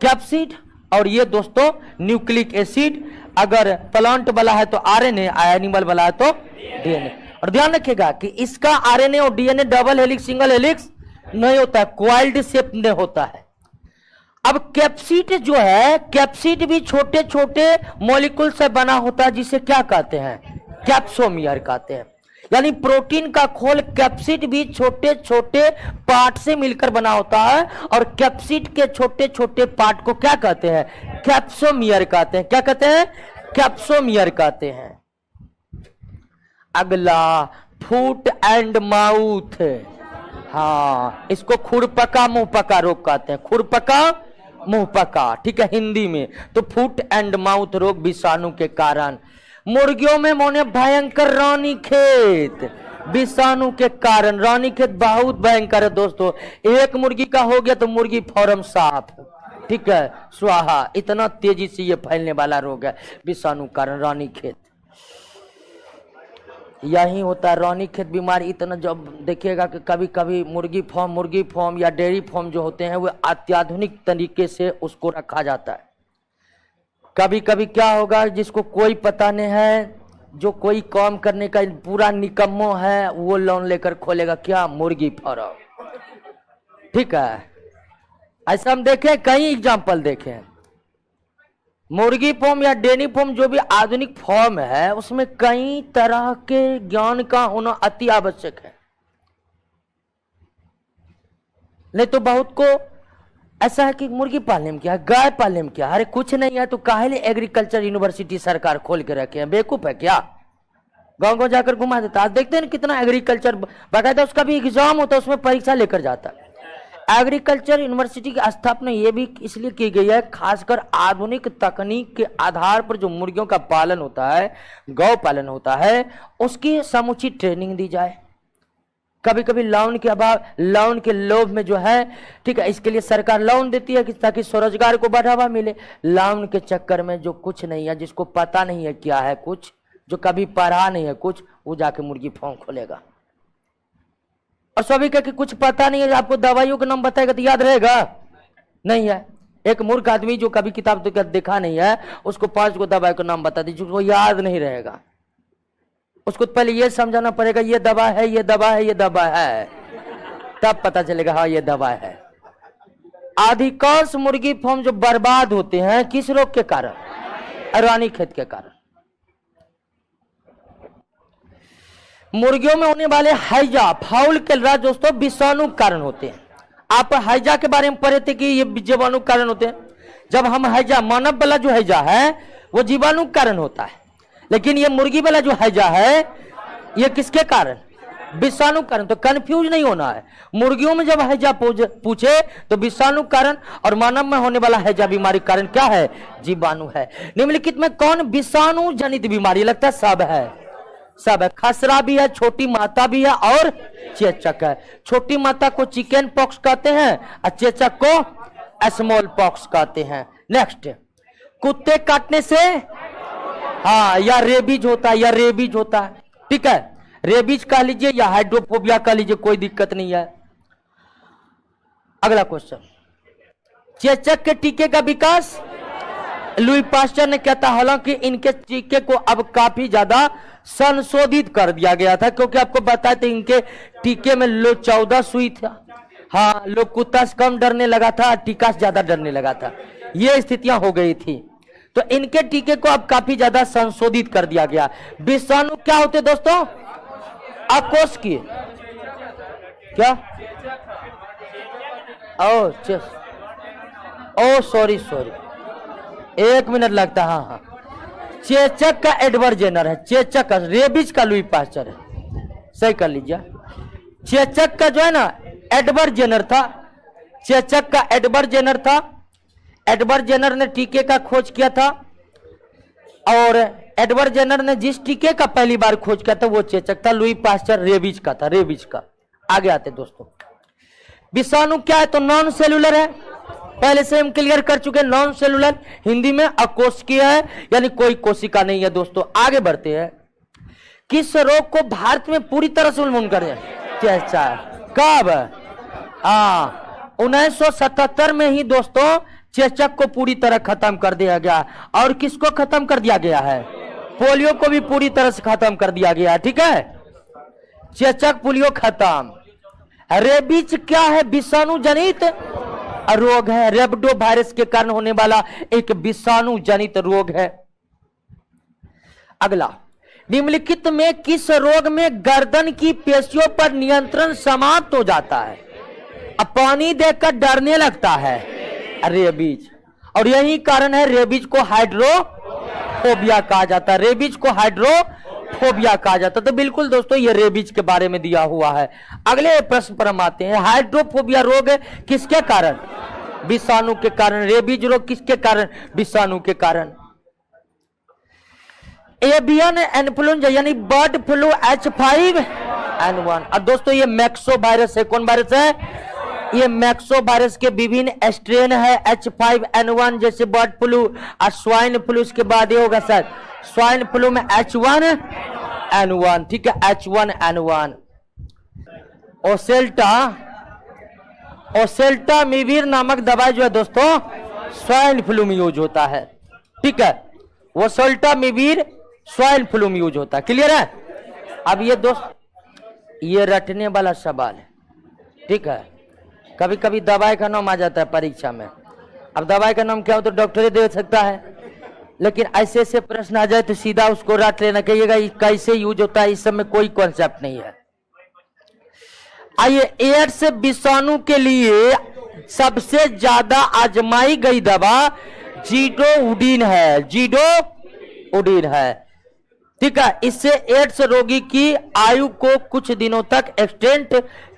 कैप्सिड और ये दोस्तों न्यूक्लिक एसिड। अगर प्लांट वाला है तो आरएनए, एनिमल वाला है तो डीएनए। और ध्यान रखिएगा कि इसका आरएनए और DNA double helix single helix नहीं होता है, क्वाइल्ड शेप में होता है। अब कैप्सिड जो है, कैप्सिड भी छोटे छोटे मॉलिक्यूल से बना होता है जिसे क्या कहते हैं? कैप्सोमियर कहते हैं। यानी प्रोटीन का खोल कैप्सिड भी छोटे छोटे पार्ट से मिलकर बना होता है, और कैप्सिड के छोटे छोटे पार्ट को क्या कहते हैं? कैप्सोमियर कहते हैं। क्या कहते हैं? कैप्सोमियर कहते हैं। अगला फूट एंड माउथ, हाँ, इसको खुरपका मुंहपका रोग कहते हैं। खुरपका मुंहपका, ठीक है, हिंदी में। तो फुट एंड माउथ रोग विषाणु के कारण। मुर्गियों में मोने भयंकर रानीखेत, विषाणु के कारण। रानीखेत बहुत भयंकर है दोस्तों, एक मुर्गी का हो गया तो मुर्गी फौरन साफ, ठीक है, स्वाहा। इतना तेजी से ये फैलने वाला रोग है विषाणु कारण, रानीखेत। यही होता है रानीखेत बीमारी। इतना जब देखिएगा कि कभी कभी मुर्गी फार्म या डेयरी फार्म जो होते हैं वो अत्याधुनिक तरीके से उसको रखा जाता है। कभी कभी क्या होगा, जिसको कोई पता नहीं है, जो कोई काम करने का पूरा निकम्मो है, वो लोन लेकर खोलेगा क्या, मुर्गी फार्म। ठीक है, ऐसा हम देखें, कई एग्जाम्पल देखे। मुर्गी फार्म या डेयरी फार्म जो भी आधुनिक फॉर्म है, उसमें कई तरह के ज्ञान का होना अति आवश्यक है। नहीं तो बहुत को ऐसा है कि मुर्गी पालने में क्या, गाय पालने में क्या, अरे कुछ नहीं है तो काहे एग्रीकल्चर यूनिवर्सिटी सरकार खोल के रखे हैं, बेवकूफ है क्या। गांव गांव जाकर घुमा देता। आज देखते हैं कितना एग्रीकल्चर बाकायदा उसका भी एग्जाम होता है, उसमें परीक्षा लेकर जाता है। एग्रीकल्चर यूनिवर्सिटी की स्थापना ये भी इसलिए की गई है, खासकर आधुनिक तकनीक के आधार पर जो मुर्गियों का पालन होता है, गौ पालन होता है, उसकी समुचित ट्रेनिंग दी जाए। कभी कभी लोन के अभाव, लोन के लोभ में जो है, ठीक है, इसके लिए सरकार लोन देती है कि ताकि स्वरोजगार को बढ़ावा मिले। लोन के चक्कर में जो कुछ नहीं है, जिसको पता नहीं है क्या है कुछ, जो कभी पढ़ा नहीं है कुछ, वो जाके मुर्गी फार्म खोलेगा। और सभी का कि कुछ पता नहीं है, आपको दवाइयों का नाम बताएगा तो याद रहेगा नहीं है। एक मूर्ख आदमी जो कभी किताब तो देखा नहीं है, उसको 5 गो दवाई का नाम बता दीजिए, उसको याद नहीं रहेगा। उसको पहले ये समझाना पड़ेगा ये दवा है, ये दवा है, ये दवा है, तब पता चलेगा हाँ ये दवा है। अधिकांश मुर्गी फार्म जो बर्बाद होते हैं किस रोग के कारण, रानीखेत के कारण। मुर्गियों में होने वाले हैजा, फाउल के राज दोस्तों विषाणु कारण होते हैं। आप हैजा के बारे में पढ़े थे कि ये जीवाणु कारण होते हैं। जब हम हैजा, मानव वाला जो हैजा है वो जीवाणु कारण होता है, लेकिन ये मुर्गी वाला जो हैजा है ये किसके कारण, विषाणु कारण। तो कंफ्यूज नहीं होना है, मुर्गियों में जब हैजा पूछे तो विषाणु कारण, और मानव में होने वाला हैजा बीमारी कारण क्या है, जीवाणु है। निम्नलिखित में कौन विषाणु जनित बीमारी, लगता है सब है, सब है। खसरा भी है, छोटी माता भी है और चेचक है। छोटी माता को चिकन पॉक्स कहते हैं और चेचक को स्मॉल पॉक्स कहते हैं। नेक्स्ट, कुत्ते काटने से, हाँ, या रेबीज होता है, या रेबीज होता है, ठीक है, रेबीज कह लीजिए या हाइड्रोफोबिया कह लीजिए, कोई दिक्कत नहीं है। अगला क्वेश्चन, चेचक के टीके का विकास लुई पास्चर ने कहता, हालांकि इनके टीके को अब काफी ज्यादा संशोधित कर दिया गया था, क्योंकि आपको बताए थे इनके टीके में लोग 14 सुई था, हाँ, लोग कुत्ता से कम डरने लगा था, टीका से ज्यादा डरने लगा था, ये स्थितियां हो गई थी। तो इनके टीके को अब काफी ज्यादा संशोधित कर दिया गया। विषाणु क्या होते दोस्तों, अकोष की, क्या, ओ सॉरी, 1 मिनट लगता है, हाँ हाँ, चेचक का एडवर्ड जेनर है, चेचक का, रेबीज का लुई पास्चर है, सही कर लीजिए। चेचक का जो है ना एडवर्ड जेनर था, चेचक का एडवर्ड जेनर था। एडवर्ड जेनर ने टीके का खोज किया था, और एडवर्ड जेनर ने जिस टीके का पहली बार खोज किया था वो चेचक था, लुई पास्चर रेबीज का था, रेबीज का। आगे आते दोस्तों, विषाणु क्या है, तो नॉन सेलुलर है, पहले से हम क्लियर कर चुके हैं, नॉन सेलुलर, हिंदी में अकोशिकीय है, यानी कोई कोशिका नहीं है। दोस्तों आगे बढ़ते हैं, किस रोग को भारत में पूरी तरह से उन्मूलन कर दिया, कब, 1977 में ही दोस्तों चेचक को पूरी तरह खत्म कर दिया गया। और किसको खत्म कर दिया गया है, पोलियो को भी पूरी तरह से खत्म कर दिया गया, ठीक है, चेचक पोलियो खत्म। रेबीज क्या है, विषाणु जनित रोग है, रेबडो वायरस के कारण होने वाला एक विषाणु जनित रोग है। अगला, निम्नलिखित में किस रोग में गर्दन की पेशियों पर नियंत्रण समाप्त हो जाता है, अब पानी देखकर डरने लगता है, रेबीज। और यही कारण है रेबीज को हाइड्रोफोबिया कहा जाता है, रेबीज को हाइड्रोफोबिया कहा जाता है। तो बिल्कुल दोस्तों ये रेबीज के बारे में दिया हुआ है। अगले प्रश्न पर हम आते हैं, हाइड्रोफोबिया रोग किसके कारण, विषाणु के कारण। रेबीज रोग किसके कारण, विषाणु के कारण। एवियन इन्फ्लुएंजा यानी बर्ड फ्लू H5N1। और दोस्तों ये मैक्सो वायरस है, कौन वायरस है, ये मैक्सो वायरस के विभिन्न स्ट्रेन है, H5N1 जैसे बर्ड फ्लू और स्वाइन फ्लू। इसके बाद ये होगा सर, स्वाइन फ्लू में H1N1, ठीक है, H1N1। ओसेल्टा मिविर नामक दवाई जो है दोस्तों स्वाइन फ्लू में यूज होता है। ठीक है, वो सोल्टामिविर स्वाइन फ्लू में यूज होता है। क्लियर है? अब ये दोस्त, ये रटने वाला सवाल है, ठीक है। कभी कभी दवाई का नाम आ जाता है परीक्षा में, अब दवाई का नाम क्या हो तो डॉक्टर ही दे सकता है, लेकिन ऐसे ऐसे प्रश्न आ जाए तो सीधा उसको रट लेना, कहिएगा कैसे यूज होता है, इस सब में कोई कॉन्सेप्ट नहीं है। आइए, एड्स विषाणु के लिए सबसे ज्यादा आजमाई गई दवा जीडोउडिन है, जीडोउडिन है, ठीक है। इससे एड्स रोगी की आयु को कुछ दिनों तक एक्सटेंड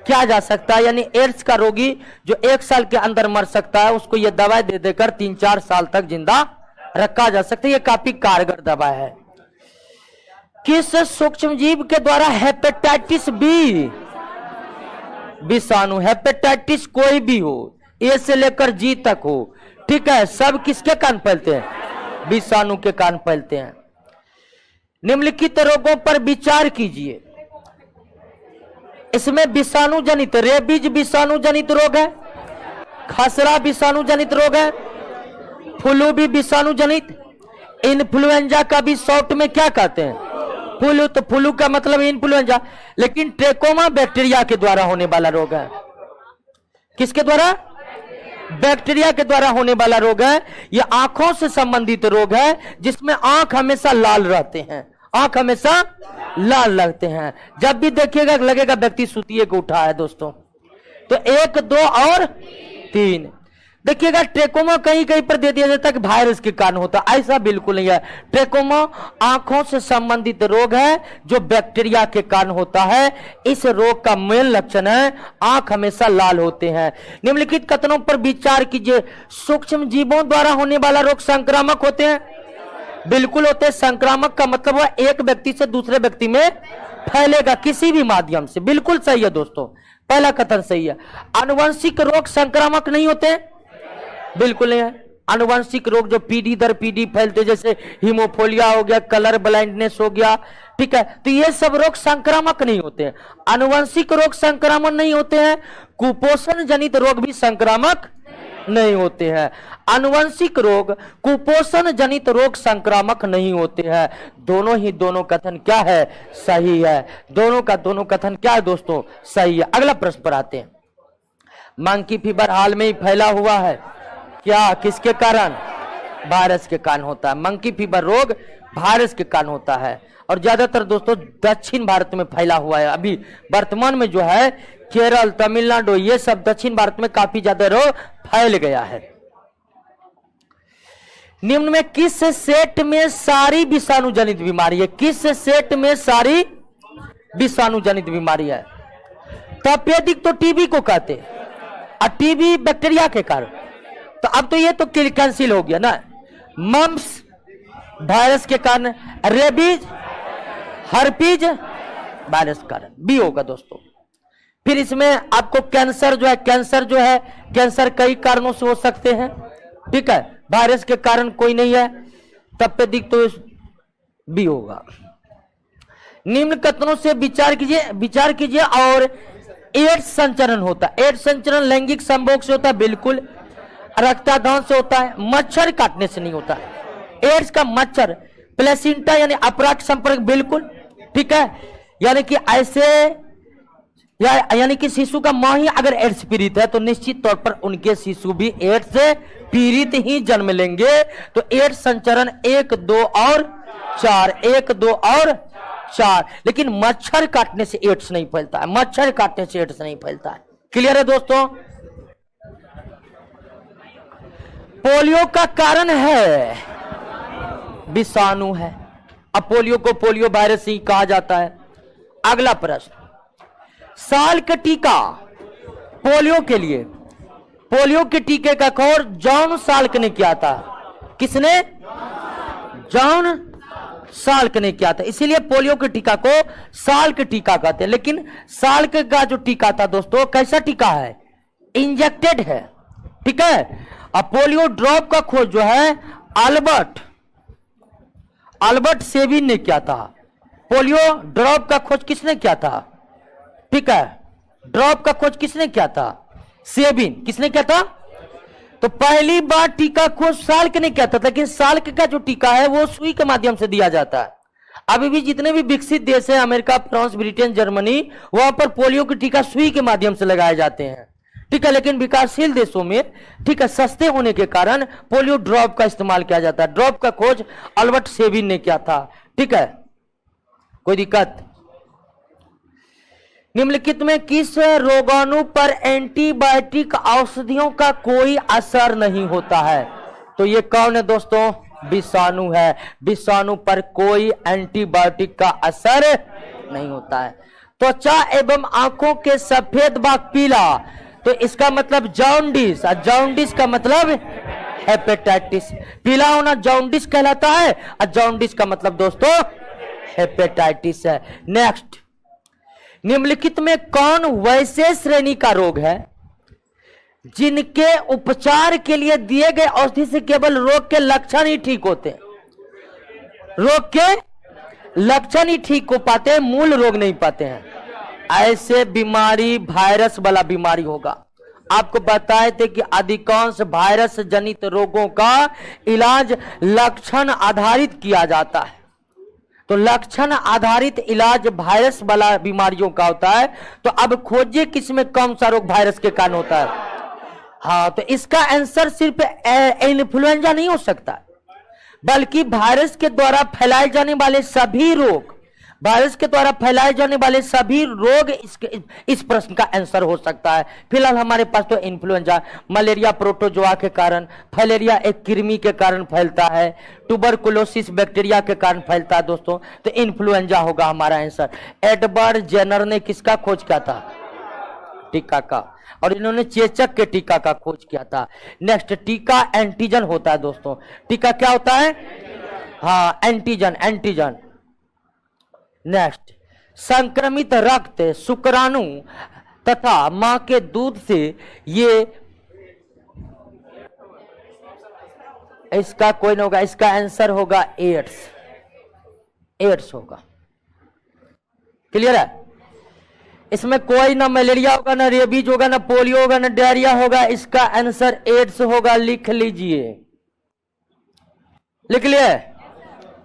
किया जा सकता है, यानी एड्स का रोगी जो 1 साल के अंदर मर सकता है, उसको यह दवाई दे देकर 3-4 साल तक जिंदा रखा जा सकता है। यह काफी कारगर दवा है। किस सूक्ष्म जीव के द्वारा हेपेटाइटिस बी विषाणु, हेपेटाइटिस कोई भी हो, ए से लेकर जी तक हो, ठीक है, सब किसके कारण फैलते हैं? विषाणु के कारण फैलते हैं। निम्नलिखित रोगों पर विचार कीजिए। इसमें विषाणु जनित, रेबीज विषाणु जनित रोग है, खसरा विषाणु जनित रोग है, फ्लू भी विषाणु जनित, इन्फ्लुएंजा का भी शॉर्ट में क्या कहते हैं? फ्लू। तो फ्लू का मतलब इन्फ्लुएंजा, लेकिन ट्रेकोमा बैक्टीरिया के द्वारा होने वाला रोग है। किसके द्वारा? बैक्टीरिया के द्वारा होने वाला रोग है। यह आंखों से संबंधित रोग है, जिसमें आंख हमेशा लाल रहते हैं, आंख हमेशा लाल लगते हैं। जब भी देखिएगा लगेगा व्यक्ति सुतिए को उठा है दोस्तों। तो 1, 2 और 3 देखिएगा। ट्रेकोमा कहीं कहीं पर दे दिया जाता है कि वायरस के कारण होता है, ऐसा बिल्कुल नहीं है। ट्रेकोमा आंखों से संबंधित रोग है जो बैक्टीरिया के कारण होता है। इस रोग का मेन लक्षण है आंख हमेशा लाल होते हैं। निम्नलिखित कथनों पर विचार कीजिए। सूक्ष्म जीवों द्वारा होने वाला रोग संक्रामक होते हैं? बिल्कुल होते हैं। संक्रामक का मतलब वह एक व्यक्ति से दूसरे व्यक्ति में फैलेगा किसी भी माध्यम से। बिल्कुल सही है दोस्तों, पहला कथन सही है। आनुवंशिक रोग संक्रामक नहीं होते? बिल्कुल नहीं है। आनुवंशिक रोग जो पीढ़ी दर पीढ़ी फैलते, जैसे हीमोफोलिया हो गया, कलर ब्लाइंडनेस हो गया, ठीक है, तो ये सब रोग संक्रामक नहीं होते हैं। आनुवंशिक रोग संक्रामक नहीं होते हैं। कुपोषण जनित रोग भी संक्रामक नहीं होते हैं। आनुवंशिक रोग, कुपोषण जनित रोग संक्रामक नहीं होते हैं। दोनों कथन क्या है? सही है। दोनों कथन क्या है दोस्तों? सही है। अगला प्रश्न पर आते हैं। मंकी फीवर हाल में ही फैला हुआ है, क्या किसके कारण? वायरस के कारण होता है। मंकी फीवर रोग वायरस के कारण होता है और ज्यादातर दोस्तों दक्षिण भारत में फैला हुआ है। अभी वर्तमान में जो है केरल, तमिलनाडु, ये सब दक्षिण भारत में काफी ज्यादा रोग फैल गया है। निम्न में किस सेट में सारी विषाणु जनित बीमारी है? किस सेट में सारी विषाणु जनित बीमारी है? तपेदिक तो टीबी को कहते हैं, और टीबी बैक्टीरिया के कारण। तो अब तो ये तो कैंसिल हो गया ना। मम्स वायरस के कारण, रेबीज, हर्पीज वायरस के कारण भी होगा दोस्तों। फिर इसमें आपको कैंसर जो है, कैंसर कई कारणों से हो सकते हैं, ठीक है, वायरस के कारण कोई नहीं है। तपेदिक तो भी होगा। निम्न कथनों से विचार कीजिए और एड्स संचरण होता है। एड्स संचरण लैंगिक संभोग से होता है? बिल्कुल। रक्तदान से होता है? मच्छर काटने से नहीं होता है। एड्स का मच्छर, प्लेसेंटा यानी अपराग संपर्क, बिल्कुल ठीक है। यानी कि ऐसे यानी कि शिशु का मां ही अगर एड्स पीड़ित है तो निश्चित तौर पर उनके शिशु भी एड्स से पीड़ित ही जन्म लेंगे। तो एड्स संचरण 1, 2 और 4, 1, 2 और 4। लेकिन मच्छर काटने से एड्स नहीं फैलता है, मच्छर काटने से एड्स नहीं फैलता है। क्लियर है दोस्तों? पोलियो का कारण है विषाणु है। अब पोलियो को पोलियो वायरस ही कहा जाता है। अगला प्रश्न, साल का टीका पोलियो के लिए, पोलियो के टीके का खोज जॉन साल्क ने किया था। किसने? जॉन साल्क ने किया था। इसीलिए पोलियो के टीका को साल्क टीका कहते हैं। लेकिन साल्क का जो टीका था दोस्तों, कैसा टीका है? इंजेक्टेड है, ठीक है। अब पोलियो ड्रॉप का खोज जो है अल्बर्ट सेविन ने किया था। पोलियो ड्रॉप का खोज किसने किया था? ठीक है, ड्रॉप का खोज किसने किया था? सेविन। किसने किया था? तो पहली बार टीका खोज साल्क ने किया था, लेकिन साल्क का जो टीका है वो सुई के माध्यम से दिया जाता है। अभी भी जितने भी विकसित देश हैं, अमेरिका, फ्रांस, ब्रिटेन, जर्मनी, वहां पर पोलियो के टीका सुई के माध्यम से लगाए जाते हैं, ठीक है। लेकिन विकासशील देशों में, ठीक है, सस्ते होने के कारण पोलियो ड्रॉप का इस्तेमाल किया जाता है। ड्रॉप का खोज अल्बर्ट सेविन ने किया था, ठीक है। कोई दिक्कत? निम्नलिखित में किस रोगाणु पर एंटीबायोटिक औषधियों का कोई असर नहीं होता है? तो ये कौन है दोस्तों? विषाणु है। विषाणु पर कोई एंटीबायोटिक का असर नहीं होता है। त्वचा एवं आंखों के सफेद भाग पीला, तो इसका मतलब जॉन्डिस, और जॉन्डिस का मतलब हेपेटाइटिस। पीला होना जॉन्डिस कहलाता है, और जॉन्डिस का मतलब दोस्तों हेपेटाइटिस है। नेक्स्ट, निम्नलिखित में कौन वैसे श्रेणी का रोग है जिनके उपचार के लिए दिए गए औषधि से केवल रोग के लक्षण ही ठीक होते हैं? रोग के लक्षण ही ठीक हो पाते हैं, मूल रोग नहीं पाते हैं। ऐसे बीमारी वायरस वाला बीमारी होगा। आपको बताए थे कि अधिकांश वायरस जनित रोगों का इलाज लक्षण आधारित किया जाता है। तो लक्षण आधारित इलाज वायरस वाला बीमारियों का होता है। तो अब खोजिए किसमें कौन सा रोग वायरस के कारण होता है। हाँ, तो इसका आंसर सिर्फ इन्फ्लुएंजा नहीं हो सकता, बल्कि वायरस के द्वारा फैलाए जाने वाले सभी रोग, वायरस के द्वारा फैलाए जाने वाले सभी रोग इस प्रश्न का आंसर हो सकता है। फिलहाल हमारे पास तो इन्फ्लुएंजा, मलेरिया प्रोटोजोआ के कारण, फाइलेरिया एक कृमि के कारण फैलता है, ट्यूबरकुलोसिस बैक्टीरिया के कारण फैलता है दोस्तों। तो इन्फ्लुएंजा होगा हमारा आंसर। एडवर्ड जेनर ने किसका खोज किया था? टीका का। और इन्होंने चेचक के टीका का खोज किया था। नेक्स्ट, टीका एंटीजन होता है दोस्तों। टीका क्या होता है? हाँ, एंटीजन, एंटीजन। नेक्स्ट, संक्रमित रक्त, शुक्राणु तथा मां के दूध से ये, इसका कोई नहीं होगा, इसका आंसर होगा एड्स। एड्स होगा। क्लियर है? इसमें कोई ना मलेरिया होगा, ना रेबीज होगा, ना पोलियो होगा, ना डायरिया होगा। इसका आंसर एड्स होगा। लिख लीजिए, लिख लिए।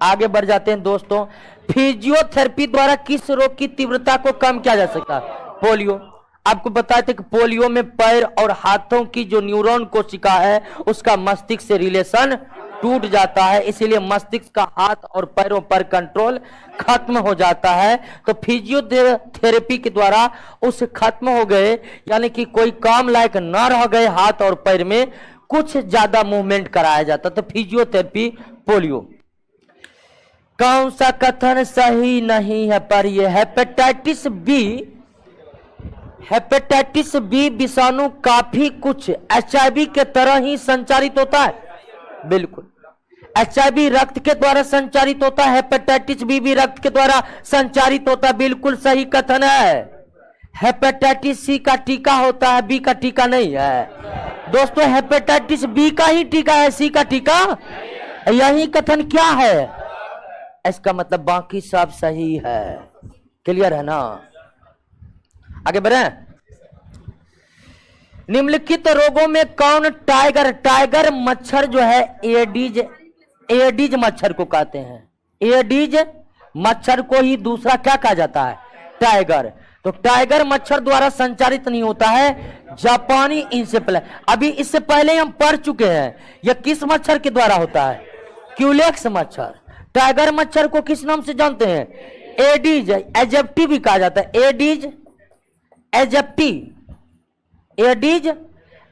आगे बढ़ जाते हैं दोस्तों। फिजियोथेरेपी द्वारा किस रोग की तीव्रता को कम किया जा सकता है? पोलियो। आपको बताए थे कि पोलियो में पैर और हाथों की जो न्यूरॉन कोशिका है उसका मस्तिष्क से रिलेशन टूट जाता है, इसीलिए मस्तिष्क का हाथ और पैरों पर कंट्रोल खत्म हो जाता है। तो फिजियोथेरेपी के द्वारा उस खत्म हो गए, यानी कि कोई काम लायक ना रह गए हाथ और पैर में, कुछ ज्यादा मूवमेंट कराया जाता। तो फिजियोथेरेपी पोलियो। कौन सा कथन सही नहीं है? पर यह हेपेटाइटिस बी विषाणु काफी कुछ एचआईवी के तरह ही संचारित होता है। बिल्कुल, एचआईवी रक्त के द्वारा संचारित होता है, हेपेटाइटिस बी भी रक्त के द्वारा संचारित होता है। बिल्कुल सही कथन है। हेपेटाइटिस सी का टीका होता है, बी का टीका नहीं है दोस्तों। हेपेटाइटिस बी का ही टीका है, सी का टीका। यही कथन क्या है? इसका मतलब बाकी सब सही है। क्लियर है ना? आगे बढ़े। निम्नलिखित रोगों में कौन टाइगर मच्छर जो है एडीज मच्छर को कहते हैं? एडीज मच्छर को ही दूसरा क्या कहा जाता है? टाइगर। तो टाइगर मच्छर द्वारा संचारित नहीं होता है, जापानी इंसेफ्लाइटिस। अभी इससे पहले हम पढ़ चुके हैं, यह किस मच्छर के द्वारा होता है? क्यूलेक्स मच्छर। टाइगर मच्छर को किस नाम से जानते हैं? एडीज एजिप्टी भी कहा जाता है। एडीज एजिप्टी, एडीज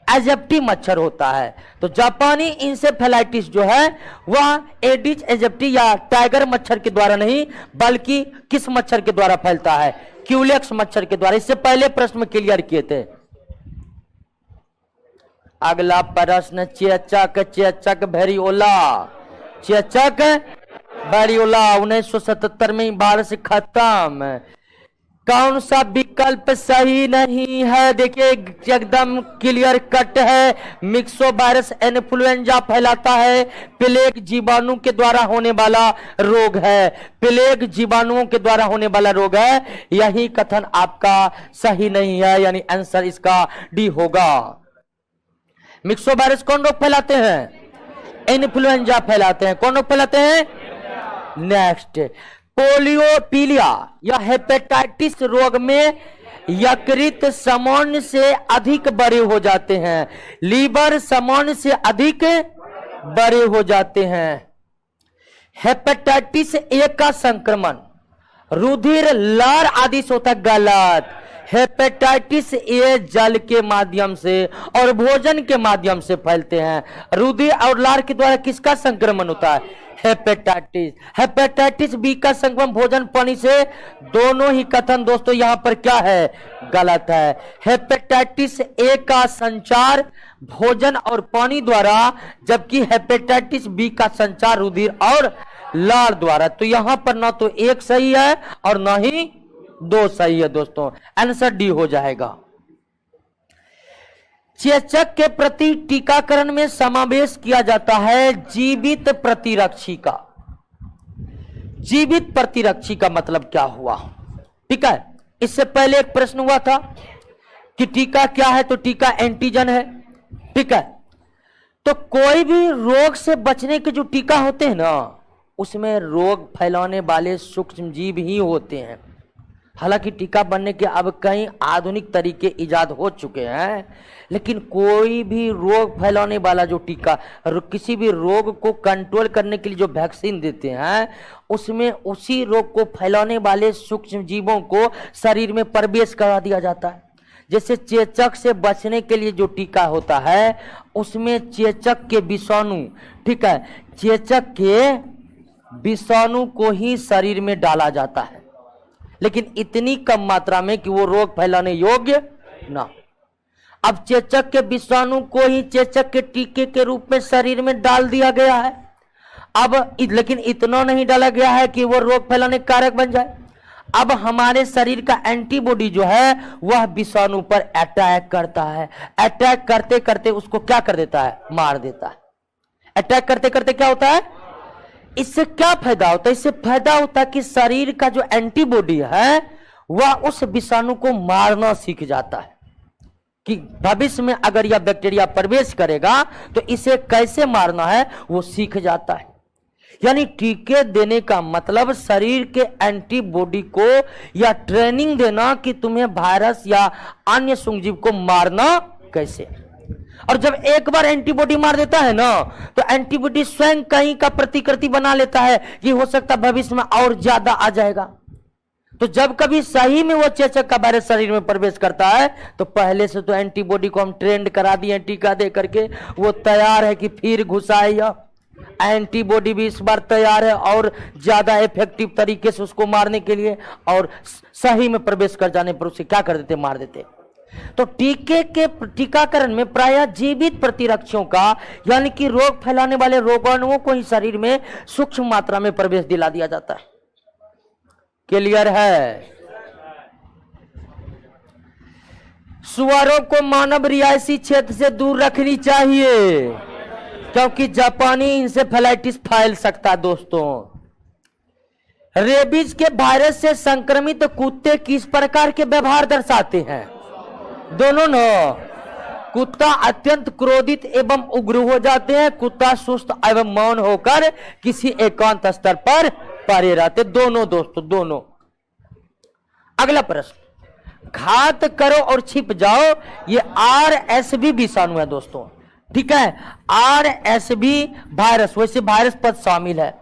एजिप्टी मच्छर होता है। तो जापानी इंसेफेलाइटिस जो है वह एडीज एजिप्टी या टाइगर मच्छर के द्वारा नहीं, बल्कि किस मच्छर के द्वारा फैलता है? क्यूलेक्स मच्छर के द्वारा। इससे पहले प्रश्न में क्लियर किए थे। अगला प्रश्न, चेचक वेरियोला। चेचक वेरियोला 1977 में भारत से खत्म। कौन सा विकल्प सही नहीं है? देखिए एकदम क्लियर कट है। मिक्सो वायरस इन्फ्लुएंजा फैलाता है, प्लेग जीवाणु के द्वारा होने वाला रोग है। प्लेग जीवाणुओं के द्वारा होने वाला रोग है। यही कथन आपका सही नहीं है, यानी आंसर इसका डी होगा। मिक्सो वायरस कौन रोग फैलाते हैं? इन्फ्लुएंजा फैलाते हैं। कौन रोग फैलाते हैं? नेक्स्ट, पोलियो पीलिया या हेपेटाइटिस रोग में यकृत सामान्य से अधिक बड़े हो जाते हैं, लीवर सामान्य से अधिक बड़े हो जाते हैं। हेपेटाइटिस ए का संक्रमण रुधिर, लार आदि से होता है। गलत। हेपेटाइटिस ए जल के माध्यम से और भोजन के माध्यम से फैलते हैं। रुधिर और लार के द्वारा किसका संक्रमण होता है? हेपेटाइटिस। हेपेटाइटिस बी का संक्रमण भोजन पानी से। दोनों ही कथन दोस्तों यहां पर क्या है? गलत है। हेपेटाइटिस ए का संचार भोजन और पानी द्वारा, जबकि हेपेटाइटिस बी का संचार रुधिर और लार द्वारा। तो यहां पर ना तो एक सही है और ना ही दो सही है दोस्तों। आंसर डी हो जाएगा। चेचक के प्रति टीकाकरण में समावेश किया जाता है जीवित प्रतिरक्षी का। जीवित प्रतिरक्षी का मतलब क्या हुआ? ठीक है, इससे पहले एक प्रश्न हुआ था कि टीका क्या है, तो टीका एंटीजन है। ठीक है, तो कोई भी रोग से बचने के जो टीका होते हैं ना, उसमें रोग फैलाने वाले सूक्ष्म जीव ही होते हैं। हालांकि टीका बनने के अब कई आधुनिक तरीके इजाद हो चुके हैं, लेकिन कोई भी रोग फैलाने वाला जो टीका, किसी भी रोग को कंट्रोल करने के लिए जो वैक्सीन देते हैं, उसमें उसी रोग को फैलाने वाले सूक्ष्म जीवों को शरीर में प्रवेश करा दिया जाता है। जैसे चेचक से बचने के लिए जो टीका होता है, उसमें चेचक के विषाणु, ठीक है, चेचक के विषाणु को ही शरीर में डाला जाता है, लेकिन इतनी कम मात्रा में कि वो रोग फैलाने योग्य ना। अब चेचक के विषाणु को ही चेचक के टीके के रूप में शरीर में डाल दिया गया है। अब लेकिन इतना नहीं डाला गया है कि वो रोग फैलाने कारक बन जाए। अब हमारे शरीर का एंटीबॉडी जो है वह विषाणु पर अटैक करता है। अटैक करते करते उसको क्या कर देता है? मार देता है। अटैक करते करते क्या होता है? इससे क्या फायदा होता है? इससे फायदा होता है कि शरीर का जो एंटीबॉडी है वह उस विषाणु को मारना सीख जाता है, कि भविष्य में अगर यह बैक्टीरिया प्रवेश करेगा तो इसे कैसे मारना है वो सीख जाता है। यानी टीके देने का मतलब शरीर के एंटीबॉडी को या ट्रेनिंग देना कि तुम्हें वायरस या अन्य सूक्ष्मजीव को मारना कैसे। और जब एक बार एंटीबॉडी मार देता है ना, तो एंटीबॉडी स्वयं कहीं का प्रतिकृति बना लेता है कि हो सकता है भविष्य में और ज्यादा आ जाएगा। तो जब कभी सही में वो चेचक का वायरस शरीर में प्रवेश करता है, तो पहले से तो एंटीबॉडी को हम ट्रेंड करा दिए टीका दे करके, वो तैयार है कि फिर घुसाए। या एंटीबॉडी भी इस बार तैयार है और ज्यादा इफेक्टिव तरीके से उसको मारने के लिए, और सही में प्रवेश कर जाने पर उसे क्या कर देते? मार देते। तो टीके के टीकाकरण में प्रायः जीवित प्रतिरक्षियों का, यानी कि रोग फैलाने वाले रोगाणुओं को ही शरीर में सूक्ष्म मात्रा में प्रवेश दिला दिया जाता है। क्लियर है? सुअरों को मानव रिहायशी क्षेत्र से दूर रखनी चाहिए, क्योंकि जापानी इंसेफेलाइटिस फैल सकता है दोस्तों। रेबीज के वायरस से संक्रमित कुत्ते किस प्रकार के व्यवहार दर्शाते हैं? दोनों न। कुत्ता अत्यंत क्रोधित एवं उग्र हो जाते हैं, कुत्ता सुस्त एवं मौन होकर किसी एकांत स्तर पर पड़े रहते। दोनों दोस्तों, दोनों। अगला प्रश्न, घात करो और छिप जाओ, ये RSV विषाणु है दोस्तों। ठीक है, RSV वायरस, वैसे वायरस पद शामिल है,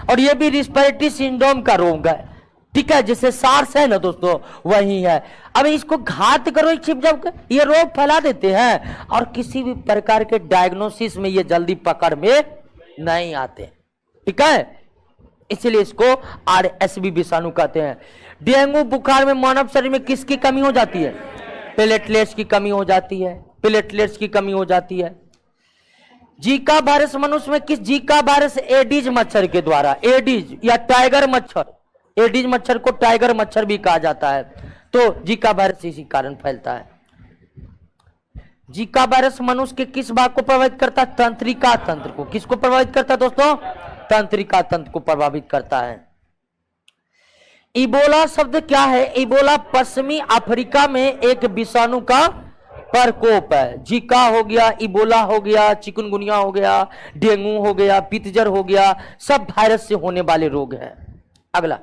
और ये भी रिस्पिरेटरी सिंड्रोम का रोग है। ठीक है, जैसे सार्स है ना दोस्तों, वही है। अब इसको घात करो छिप जाओ, ये रोग फैला देते हैं, और किसी भी प्रकार के डायग्नोसिस में ये जल्दी पकड़ में नहीं आते। ठीक है, इसलिए इसको RSV विषाणु कहते हैं। डेंगू बुखार में मानव शरीर में किसकी कमी हो जाती है? प्लेटलेट्स की कमी हो जाती है। प्लेटलेट्स की कमी हो जाती है। जीका वायरस मनुष्य में किस जीका वायरस? एडीज मच्छर के द्वारा। एडीज या टाइगर मच्छर, एडीज मच्छर को टाइगर मच्छर भी कहा जाता है। तो जीका वायरस इसी कारण फैलता है। जीका वायरस मनुष्य के किस भाग को प्रभावित करता है? तंत्रिका तंत्र को। किसको प्रभावित करता है दोस्तों? तंत्रिका तंत्र को प्रभावित करता है। इबोला शब्द क्या है? इबोला पश्चिमी अफ्रीका में एक विषाणु का प्रकोप है। जीका हो गया, इबोला हो गया, चिकनगुनिया हो गया, डेंगू हो गया, पितजर हो गया, सब वायरस से होने वाले रोग हैं। अगला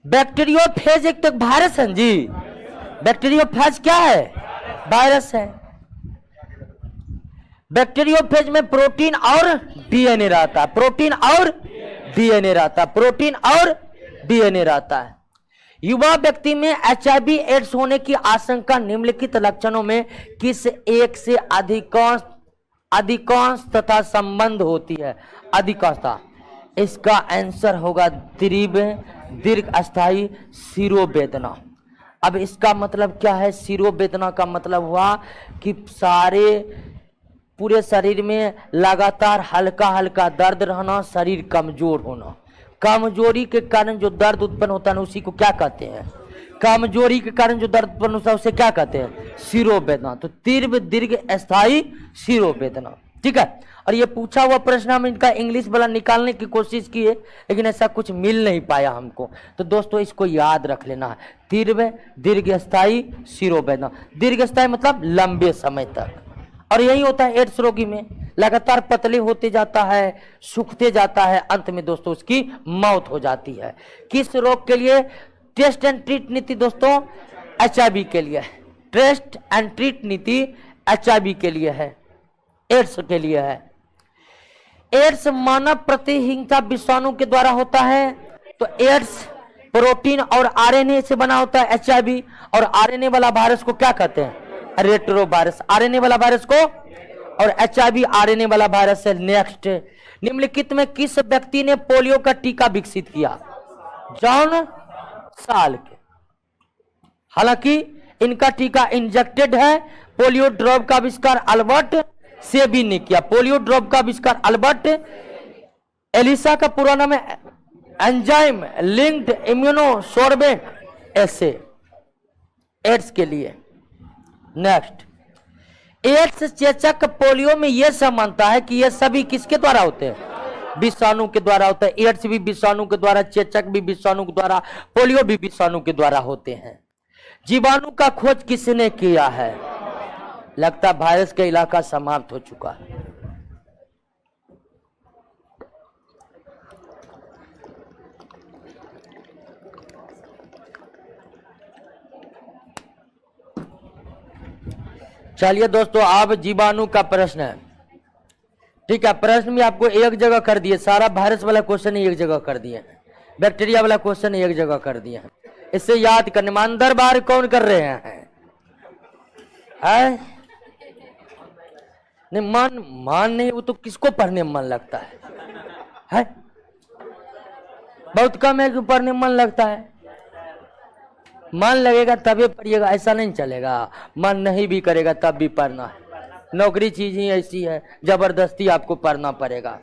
बैक्टीरियोफेज, एक तो वायरस है जी। बैक्टीरियोफेज क्या है? वायरस है। बैक्टीरियोफेज में प्रोटीन और डीएनए रहता है, प्रोटीन और डीएनए रहता है, प्रोटीन और डीएनए रहता है। युवा व्यक्ति में एचआईवी एड्स होने की आशंका निम्नलिखित लक्षणों में किस एक से अधिकांश तथा संबंध होती है? अधिकांशता। इसका आंसर होगा दीर्घ अस्थायी शिरोवेदना। अब इसका मतलब क्या है? शिरोवेदना का मतलब हुआ कि पूरे शरीर में लगातार हल्का हल्का दर्द रहना, शरीर कमजोर होना। कमजोरी के कारण जो दर्द उत्पन्न होता है उसी को क्या कहते हैं? कमजोरी के कारण जो दर्द उत्पन्न होता है उसे क्या कहते हैं? शिरोवेदना। तो दीर्घ अस्थायी शिरोवेदना, ठीक है। और ये पूछा हुआ प्रश्न हम इनका इंग्लिश वाला निकालने की कोशिश की है, लेकिन ऐसा कुछ मिल नहीं पाया हमको। तो दोस्तों इसको याद रख लेना है, दीर्घ अस्थायी शिरोवेदना। दीर्घ अस्थायी मतलब लंबे समय तक। और यही होता है एड्स रोगी में, लगातार पतले होते जाता है, सूखते जाता है, अंत में दोस्तों उसकी मौत हो जाती है। किस रोग के लिए टेस्ट एंड ट्रीट नीति? दोस्तों एचआईवी के लिए। टेस्ट एंड ट्रीट नीति एचआईवी के लिए है, एड्स के लिए है। एड्स मानव प्रतिहिंसा विषाणु के द्वारा होता है। तो एड्स प्रोटीन और आरएनए से बना होता है, एचआईवी। और आरएनए वाला वायरस को क्या कहते हैं? Retro virus. आरएनए वाला वायरस को, और एचआईवी आरएनए वाला वायरस है। नेक्स्ट, निम्नलिखित में किस व्यक्ति ने पोलियो का टीका विकसित किया? John Salk. हालांकि इनका टीका इंजेक्टेड है। पोलियो ड्रॉप का आविष्कार अल्बर्ट सेबी ने किया। पोलियो ड्रॉप का आविष्कार अल्बर्ट एलिसा का पूरा नाम है एंजाइम लिंक्ड इम्यूनोसोर्बेंट एसे, एड्स के लिए। नेक्स्ट, एड्स, चेचक, पोलियो में यह समानता है कि यह सभी किसके द्वारा होते हैं? विषाणु के द्वारा होता है। एड्स भी विषाणु के द्वारा, चेचक भी विषाणु के द्वारा, पोलियो भी विषाणु के द्वारा होते हैं। जीवाणु का खोज किसने किया है? लगता वायरस का इलाका समाप्त हो चुका है। चलिए दोस्तों, अब जीवाणु का प्रश्न है, ठीक है। प्रश्न भी आपको एक जगह कर दिए, सारा वायरस वाला क्वेश्चन एक जगह कर दिए, बैक्टीरिया वाला क्वेश्चन एक जगह कर दिए हैं। इससे याद करने में अंदर बाहर कौन कर रहे हैं? नहीं, मान नहीं, वो तो किसको पढ़ने में मन लगता है? बहुत कम है कि पढ़ने में मन लगता है। मन लगेगा तभी पढ़िएगा, ऐसा नहीं चलेगा। मन नहीं भी करेगा तब भी पढ़ना है। नौकरी चीज ही ऐसी है, जबरदस्ती आपको पढ़ना पड़ेगा,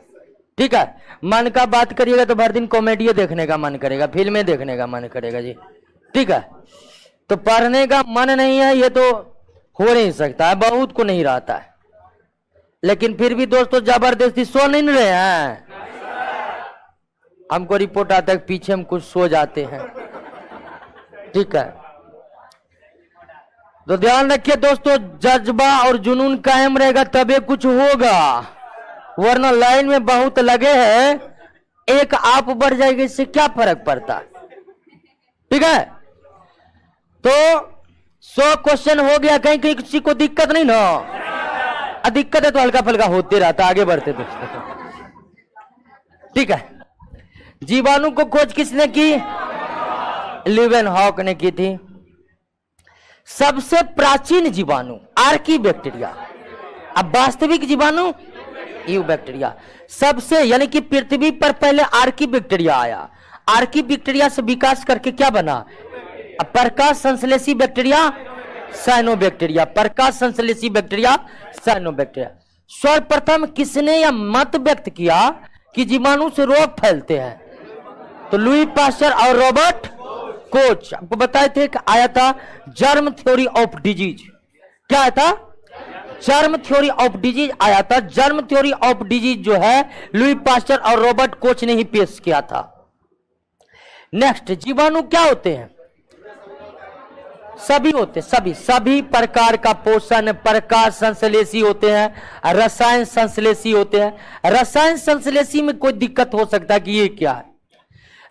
ठीक है। मन का बात करिएगा तो भर दिन कॉमेडी देखने का मन करेगा, फिल्में देखने का मन करेगा जी, ठीक है। तो पढ़ने का मन नहीं है, ये तो हो नहीं सकता है, बहुत को नहीं रहता है। लेकिन फिर भी दोस्तों जबरदस्ती सो नहीं रहे हैं। हमको रिपोर्ट आता है पीछे हम कुछ सो जाते हैं, ठीक है। तो ध्यान रखिए दोस्तों, जज्बा और जुनून कायम रहेगा तभी कुछ होगा, वरना लाइन में बहुत लगे हैं, एक आप बढ़ जाएगी, इससे क्या फर्क पड़ता है, ठीक है। तो 100 क्वेश्चन हो गया, कहीं कहीं किसी को दिक्कत नहीं ना? दिक्कत है तो हल्का फुल्का होते रहता, आगे बढ़ते दोस्तों, ठीक है। जीवाणु को खोज किसने की? लीवेनहॉक ने की थी। सबसे प्राचीन जीवाणु आर्कीबैक्टीरिया, अब वास्तविक जीवाणु यूबैक्टीरिया। सबसे यानी कि पृथ्वी पर पहले आर्कीबैक्टीरिया आया, आर्कीबैक्टीरिया से विकास करके क्या बना? प्रकाश संश्लेषी बैक्टीरिया साइनोबैक्टीरिया, प्रकाश संश्लेषी बैक्टीरिया साइनोबैक्टीरिया। सर्वप्रथम किसने यह मत व्यक्त किया कि जीवाणु से रोग फैलते हैं? तो लुई पास्चर और रॉबर्ट कोच। आपको बताए थे कि आया था जर्म थ्योरी ऑफ डिजीज। क्या आया था? जर्म थ्योरी ऑफ डिजीज आया था। जर्म थ्योरी ऑफ डिजीज जो है लुई पास्चर और रॉबर्ट कोच ने ही पेश किया था। नेक्स्ट, जीवाणु क्या होते हैं? सभी होते, सभी प्रकार का पोषण प्रकाश संश्लेषी होते हैं, रसायन संश्लेषी होते हैं। रसायन संश्लेषी में कोई दिक्कत हो सकता है कि ये क्या है?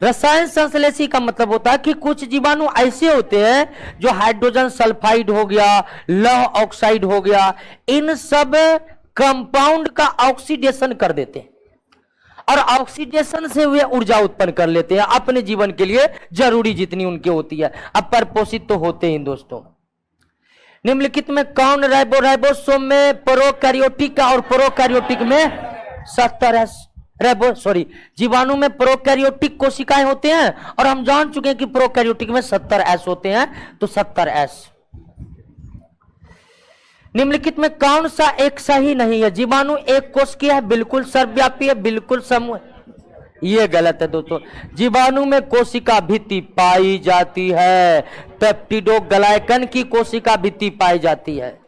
रसायन संश्लेषी का मतलब होता है कि कुछ जीवाणु ऐसे होते हैं जो हाइड्रोजन सल्फाइड हो गया, लौह ऑक्साइड हो गया, इन सब कंपाउंड का ऑक्सीडेशन कर देते हैं और ऑक्सीडेशन से वे ऊर्जा उत्पन्न कर लेते हैं अपने जीवन के लिए जरूरी जितनी उनके होती है। अब परपोषित तो होते हैं दोस्तों। निम्नलिखित में कौन राइबोसोम में प्रोकैरियोटिक और प्रोकैरियोटिक में 70 जीवाणु में प्रोकैरियोटिक कोशिकाएं होते हैं और हम जान चुके हैं कि प्रोकैरियोटिक में 70S होते हैं, तो 70S। निम्नलिखित में कौन सा एक सही नहीं है? जीवाणु एक कोशिकीय है, बिल्कुल सर्वव्यापी है, बिल्कुल समूह। ये गलत है दोस्तों। जीवाणु में कोशिका भित्ति पाई जाती है, पेप्टिडोग्लाइकन की कोशिका भित्ति पाई जाती है।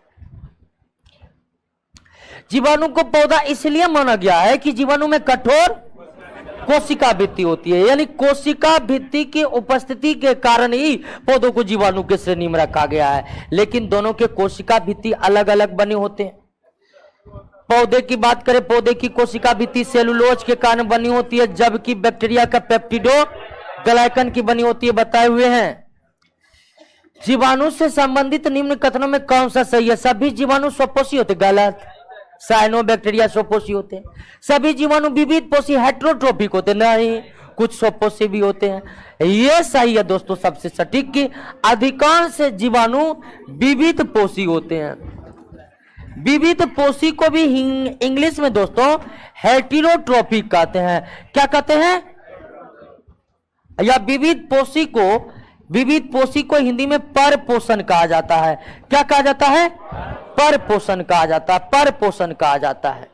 जीवाणु को पौधा इसलिए माना गया है कि जीवाणु में कठोर कोशिका भित्ति होती है, यानी कोशिका भित्ति की उपस्थिति के कारण ही पौधों को जीवाणु के श्रेणी में रखा गया है। लेकिन दोनों के कोशिका भित्ति अलग अलग बने होते हैं। पौधे की बात करें, पौधे की कोशिका भित्ति सेलुलोज के कारण बनी होती है, जबकि बैक्टीरिया का पेप्टिडोग्लाइकन की बनी होती है, बताए हुए हैं। जीवाणु से संबंधित निम्न कथनों में कौन सा सही है? सभी जीवाणु स्वपोषी होते, गलत। साइनोबैक्टीरिया स्वपोषी होते हैं। सभी जीवाणु विविध पोषी हेट्रोट्रोपिक होते, नहीं, कुछ स्वपोषी भी होते हैं। यह सही है दोस्तों, सबसे सटीक कि अधिकांश जीवाणु विविध पोषी होते हैं। विविध पोषी को भी इंग्लिश में दोस्तों हेटेरोट्रोपिक कहते हैं। क्या कहते हैं? या विविध पोषी को हिंदी में परपोषण कहा जाता है। क्या कहा जाता है? परपोषण कहा जाता है, परपोषण कहा जाता है।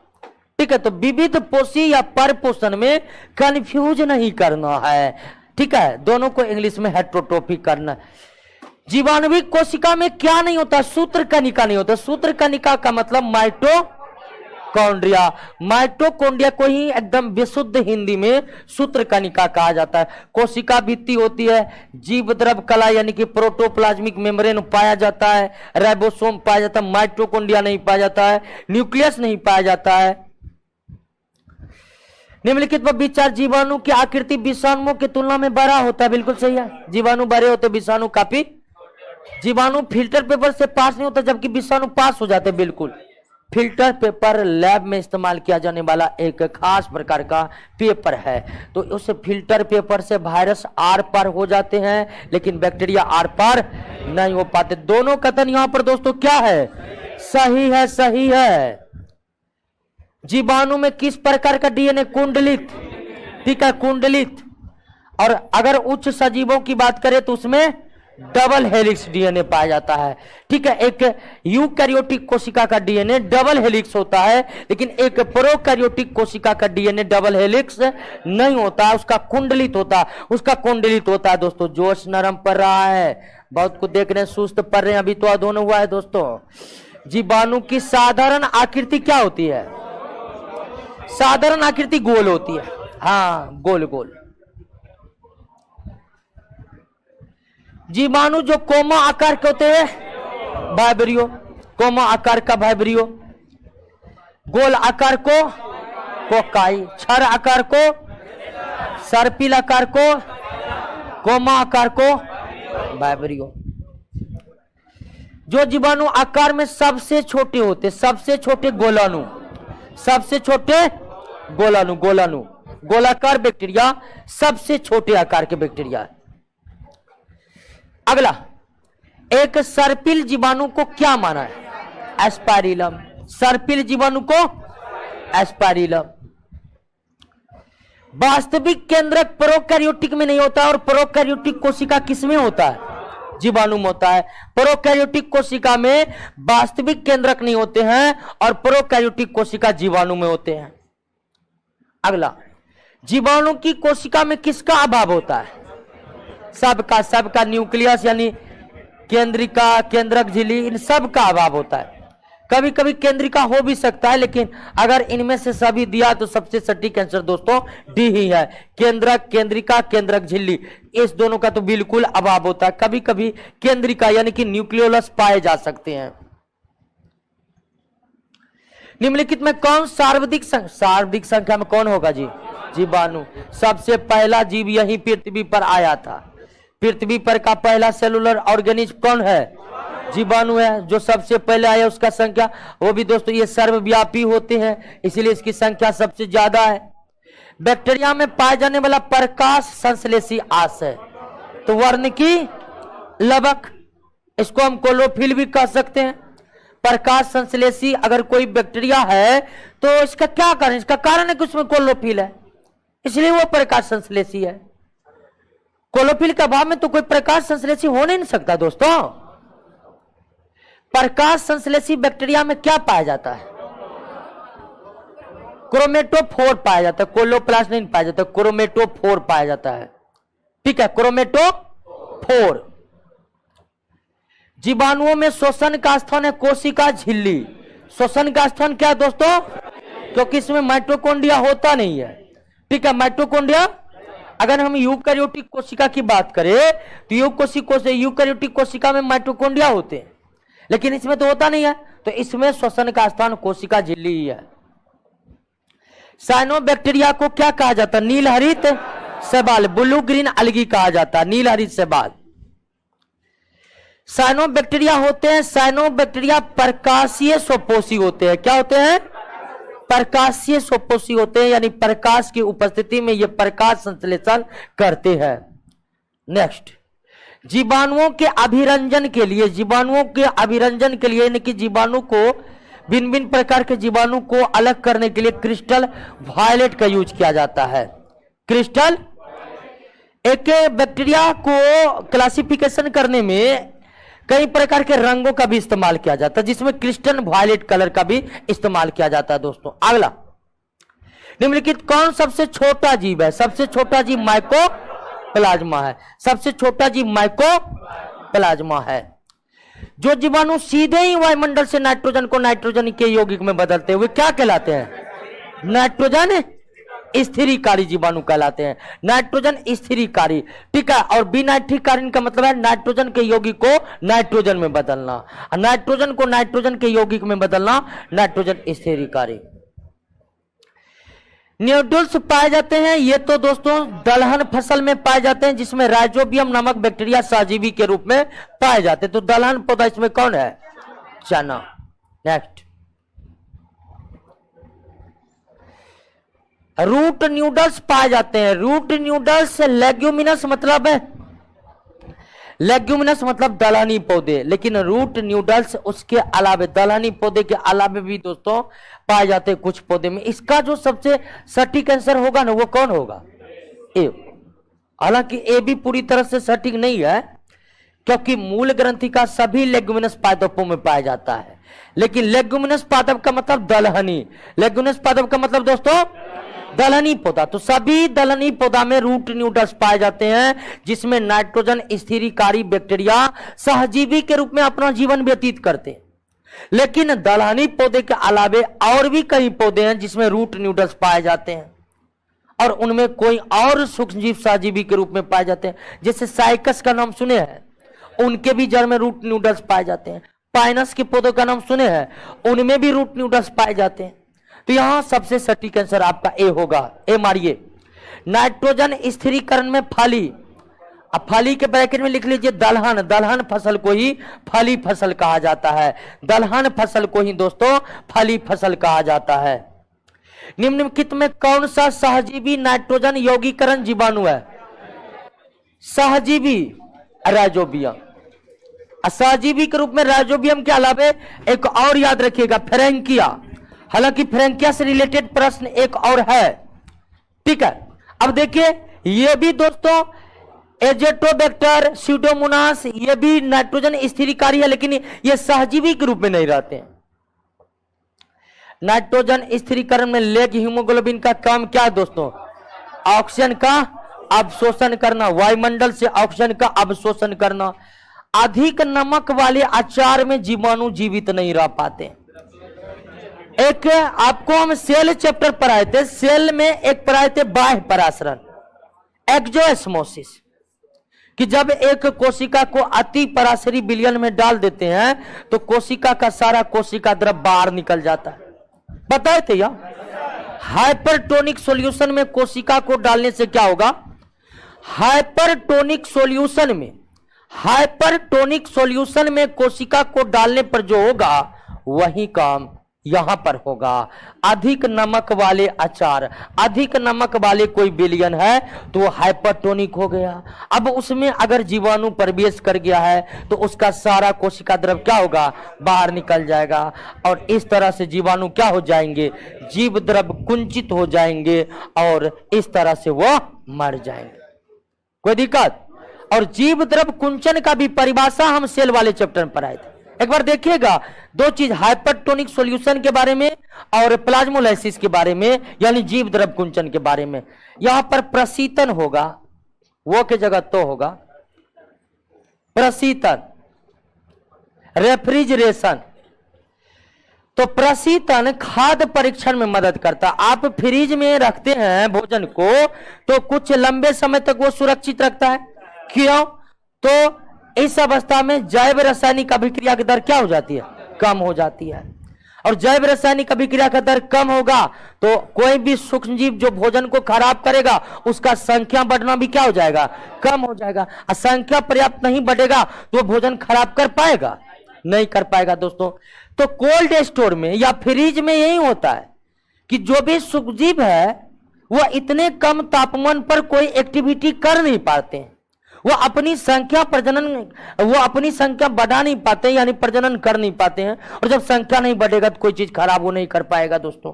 ठीक है, तो विविध पोषी या परपोषण में कंफ्यूज नहीं करना है। ठीक है, दोनों को इंग्लिश में हेटेरोट्रोपिक करना है। जीवाणुविक कोशिका में क्या नहीं होता? सूत्रकणिका नहीं होता। सूत्रकणिका का मतलब माइटोकॉन्ड्रिया। माइटोकॉन्ड्रिया को ही एकदम विशुद्ध हिंदी में सूत्रकणिका कहा जाता है। कोशिका भित्ति होती है, जीव द्रव कला यानी कि प्रोटोप्लाज्मिक मेम्ब्रेन पाया जाता है, राइबोसोम पाया जाता है, माइटोकॉन्ड्रिया नहीं पाया जाता है, न्यूक्लियस नहीं पाया जाता है। निम्नलिखित पर विचार, जीवाणु की आकृति विषाणुओं की तुलना में बड़ा होता है। बिल्कुल सही है, जीवाणु बड़े होते, विषाणु काफी। जीवाणु फिल्टर पेपर से पास नहीं होता, जबकि विषाणु पास हो जाते। बिल्कुल, फिल्टर पेपर लैब में इस्तेमाल किया जाने वाला एक खास प्रकार का पेपर है, तो उस फिल्टर पेपर से वायरस आर पार हो जाते हैं, लेकिन बैक्टीरिया आर पार नहीं हो पाते। दोनों कथन यहां पर दोस्तों क्या है? सही है, सही है। जीवाणु में किस प्रकार का डीएनए? कुंडलित। ठीक है, कुंडलित। और अगर उच्च सजीवों की बात करें तो उसमें डबल हेलिक्स डीएनए पाया जाता है। ठीक है, एक यूकैरियोटिक कोशिका का डीएनए डबल हेलिक्स होता है, लेकिन एक प्रोकैरियोटिक कोशिका का डीएनए डबल हेलिक्स नहीं होता, उसका कुंडलित होता है। दोस्तों जोश नरम पड़ रहा है, बहुत को देख रहे हैं सुस्त पड़ रहे हैं, अभी तो अधून हुआ है दोस्तों। जीवाणु की साधारण आकृति क्या होती है? साधारण आकृति गोल होती है। हाँ, गोल गोल। जीवाणु जो कोमा आकार के होते हैं, वाइब्रियो, कोमा आकार का वाइब्रियो, गोल आकार को कोकाई, क्षर आकार को, सर्पिल आकार को, कोमा आकार को वाइब्रियो। जो जीवाणु आकार में सबसे छोटे होते, सबसे छोटे गोलाणु, सबसे छोटे गोलाणु, गोलाकार बैक्टीरिया सबसे छोटे आकार के बैक्टीरिया। अगला, एक सर्पिल जीवाणु को क्या माना है? एस्पारिलम। सर्पिल जीवाणु को एस्पारिलम। वास्तविक केंद्रक प्रोकैरियोटिक में नहीं होता, और प्रोकैरियोटिक कोशिका किसमें होता है? जीवाणु में होता है। प्रोकैरियोटिक कोशिका में वास्तविक केंद्रक नहीं होते हैं, और प्रोकैरियोटिक कोशिका जीवाणु में होते हैं। अगला, जीवाणु की कोशिका में किसका अभाव होता है? सबका न्यूक्लियस यानी केंद्रिका, केंद्रक झिल्ली, इन सब का अभाव होता है। कभी कभी केंद्रिका हो भी सकता है, लेकिन अगर इनमें से सभी दिया तो सबसे सटीक आंसर दोस्तों डी ही है। केंद्रक, केंद्रिका, केंद्रक झिल्ली, इस दोनों का तो बिल्कुल अभाव होता है। कभी कभी केंद्रिका यानी कि न्यूक्लियोलस पाए जा सकते हैं। निम्नलिखित में कौन सर्वाधिक संख्या में कौन होगा जी? जीवाणु। सबसे पहला जीव यही पृथ्वी पर आया था। पृथ्वी पर का पहला सेलुलर ऑर्गेनिज्म कौन है? जीवाणु है। जो सबसे पहले आया उसका संख्या, वो भी दोस्तों ये सर्वव्यापी होते हैं, इसलिए इसकी संख्या सबसे ज्यादा है। बैक्टीरिया में पाए जाने वाला प्रकाश संश्लेषी आस है, तो वर्ण की लवक, इसको हम कोलोफिल भी कह सकते हैं। प्रकाश संश्लेषी अगर कोई बैक्टीरिया है तो इसका क्या कारण? इसका कारण है कि उसमें कोलोफिल है, इसलिए वो प्रकाश संश्लेषी है। कोलोफिल के अभाव में तो कोई प्रकाश संश्लेषी हो नहीं सकता दोस्तों। प्रकाश संश्लेषी बैक्टीरिया में क्या पाया जाता है? क्रोमेटोफोर पाया जाता है, कोलोप्लास्ट नहीं पाया जाता, क्रोमेटोफोर पाया जाता है। ठीक है, क्रोमेटोफोर। जीवाणुओं में श्वसन का स्थान है कोशिका झिल्ली। श्वसन का स्थान क्या है दोस्तों? क्योंकि इसमें माइटोकॉन्ड्रिया होता नहीं है। ठीक है, माइटोकॉन्ड्रिया, अगर हम यूकैरियोटिक कोशिका की बात करें तो यूकैरियोटिक कोशिका में माइटोकॉन्ड्रिया होते हैं, लेकिन इसमें तो होता नहीं है, तो इसमें श्वसन का स्थान कोशिका झिल्ली ही है। साइनोबैक्टीरिया को क्या कहा जाता है? नील हरित शैवाल, ब्लू ग्रीन अलगी कहा जाता है, नील हरित शैवाल। साइनोबैक्टीरिया होते हैं, साइनोबैक्टीरिया प्रकाशीय स्वपोषी होते हैं। क्या होते हैं? प्रकाशीय स्वपोषी होते हैं, यानी प्रकाश की उपस्थिति में ये प्रकाश संश्लेषण करते हैं। नेक्स्ट, जीवाणुओं के अभिरंजन के लिए, यानी कि जीवाणु को, भिन्न भिन्न प्रकार के जीवाणु को अलग करने के लिए क्रिस्टल वायलेट का यूज किया जाता है। क्रिस्टल, एक बैक्टीरिया को क्लासिफिकेशन करने में कई प्रकार के रंगों का भी इस्तेमाल किया जाता है, जिसमें क्रिस्टल वायलेट कलर का भी इस्तेमाल किया जाता है दोस्तों। अगला, निम्नलिखित कौन सबसे छोटा जीव है? सबसे छोटा जीव माइकोप्लाज्मा है। सबसे छोटा जीव माइकोप्लाज्मा है। जो जीवाणु सीधे ही वायुमंडल से नाइट्रोजन को नाइट्रोजन के यौगिक में बदलते हुए क्या कहलाते हैं? नाइट्रोजन स्थिरीकारी जीवाणु कहलाते हैं। नाइट्रोजन स्थिरीकारी। ठीक है, और विनाइट्रीकारी का मतलब है नाइट्रोजन के यौगिक को नाइट्रोजन में बदलना, नाइट्रोजन को नाइट्रोजन के यौगिक में बदलना, नाइट्रोजन स्थिरीकारी। न्यूडल्स पाए जाते हैं, ये तो दोस्तों दलहन फसल में पाए जाते हैं, जिसमें राइजोबियम नामक बैक्टीरिया सहजीवी के रूप में पाए जाते हैं। तो दलहन पौधा इसमें कौन है? चना। नेक्स्ट, रूट न्यूडल्स पाए जाते हैं। रूट न्यूडल्स लेग्यूमिनस मतलब है, लेग्यूमिनस मतलब दलहनी पौधे, लेकिन रूट न्यूडल्स उसके अलावे, दलहनी पौधे के अलावे भी दोस्तों पाए जाते हैं कुछ पौधे में। इसका जो सबसे सटीक आंसर होगा ना, वो कौन होगा? ए। हालांकि ए भी पूरी तरह से सटीक नहीं है, क्योंकि मूल ग्रंथि का सभी लेग्यूमिनस पादपों में पाया जाता है, लेकिन लेग्यूमिनस पादप का मतलब दलहनी, लेग्यूमिनस पादप का मतलब दोस्तों दलहनी पौधा। तो सभी दलहनी पौधा में रूट न्यूडल्स पाए जाते हैं, जिसमें नाइट्रोजन स्थिरीकारी बैक्टीरिया सहजीवी के रूप में अपना जीवन व्यतीत करते हैं। लेकिन दलहनी पौधे के अलावे और भी कई पौधे हैं जिसमें रूट न्यूडल्स पाए जाते हैं, और उनमें कोई और सूक्ष्मजीव सहजीवी के रूप में पाए जाते हैं। जैसे साइकस का नाम सुने हैं, उनके भी जड़ में रूट न्यूडल्स पाए जाते हैं। पाइनस के पौधों का नाम सुने हैं, उनमें भी रूट न्यूडल्स पाए जाते हैं। तो यहां सबसे सटीक आंसर आपका ए होगा। ए मारिए। नाइट्रोजन स्थिरीकरण में फली, अब फली के ब्रैकेट में लिख लीजिए दलहन। दलहन फसल को ही फली फसल कहा जाता है। दलहन फसल को ही दोस्तों फली फसल कहा जाता है। निम्नलिखित में कौन सा सहजीवी नाइट्रोजन यौगीकरण जीवाणु है? सहजीवी राइजोबियम। सहजीवी के रूप में राइजोबियम के अलावे एक और याद रखिएगा, फ्रैंकिया। हालांकि फ्रैंकिया से रिलेटेड प्रश्न एक और है। ठीक है, अब देखिए ये भी दोस्तों एजेटोबैक्टर, स्यूडोमोनास, ये भी नाइट्रोजन स्थिरीकारी है, लेकिन ये सहजीवी के रूप में नहीं रहते हैं। नाइट्रोजन स्थिरीकरण में लेग हीमोग्लोबिन का काम क्या है दोस्तों? ऑक्सीजन का अवशोषण करना, वायुमंडल से ऑक्सीजन का अवशोषण करना। अधिक नमक वाले अचार में जीवाणु जीवित नहीं रह पाते। एक आपको हम सेल चैप्टर पढ़ाए थे, सेल में एक पढ़ाए थे बाह्य परासरण, एक्जोएस्मोसिस, कि जब एक कोशिका को अति पराशरी विलयन में डाल देते हैं तो कोशिका का सारा कोशिका द्रव बाहर निकल जाता है, बताए थे यार। हाइपरटोनिक सॉल्यूशन में कोशिका को डालने से क्या होगा, हाइपरटोनिक सॉल्यूशन में कोशिका को डालने पर जो होगा वही काम यहां पर होगा। अधिक नमक वाले अचार, अधिक नमक वाले कोई विलयन है तो वो हाइपरटोनिक हो गया। अब उसमें अगर जीवाणु प्रवेश कर गया है तो उसका सारा कोशिका द्रव क्या होगा, बाहर निकल जाएगा, और इस तरह से जीवाणु क्या हो जाएंगे, जीव द्रव कुंचित हो जाएंगे और इस तरह से वो मर जाएंगे। कोई दिक्कत? और जीव द्रव कुंचन का भी परिभाषा हम सेल वाले चैप्टर में पढ़ाए थे। एक बार देखिएगा, दो चीज, हाइपरटोनिक सॉल्यूशन के बारे में और प्लाज्मोलाइसिस के बारे में, यानी जीव द्रव कुंचन के बारे में। यहां पर प्रशीतन होगा, वो के जगह तो होगा प्रशीतन, रेफ्रिजरेशन। तो प्रशीतन खाद्य परीक्षण में मदद करता। आप फ्रिज में रखते हैं भोजन को तो कुछ लंबे समय तक वो सुरक्षित रखता है, क्यों? तो इस अवस्था में जैव रासायनिक अभिक्रिया की दर क्या हो जाती है, कम हो जाती है। और जैव रासायनिक अभिक्रिया का दर कम होगा तो कोई भी सूक्ष्म जीव जो भोजन को खराब करेगा उसका संख्या बढ़ना भी क्या हो जाएगा, कम हो जाएगा। और संख्या पर्याप्त नहीं बढ़ेगा तो वो भोजन खराब कर पाएगा, नहीं कर पाएगा दोस्तों। तो कोल्ड स्टोर में या फ्रिज में यही होता है कि जो भी सूक्ष्म जीव है वह इतने कम तापमान पर कोई एक्टिविटी कर नहीं पाते हैं, वो अपनी संख्या बढ़ा नहीं पाते, यानी प्रजनन कर नहीं पाते हैं। और जब संख्या नहीं बढ़ेगा तो कोई चीज खराब हो नहीं कर पाएगा दोस्तों।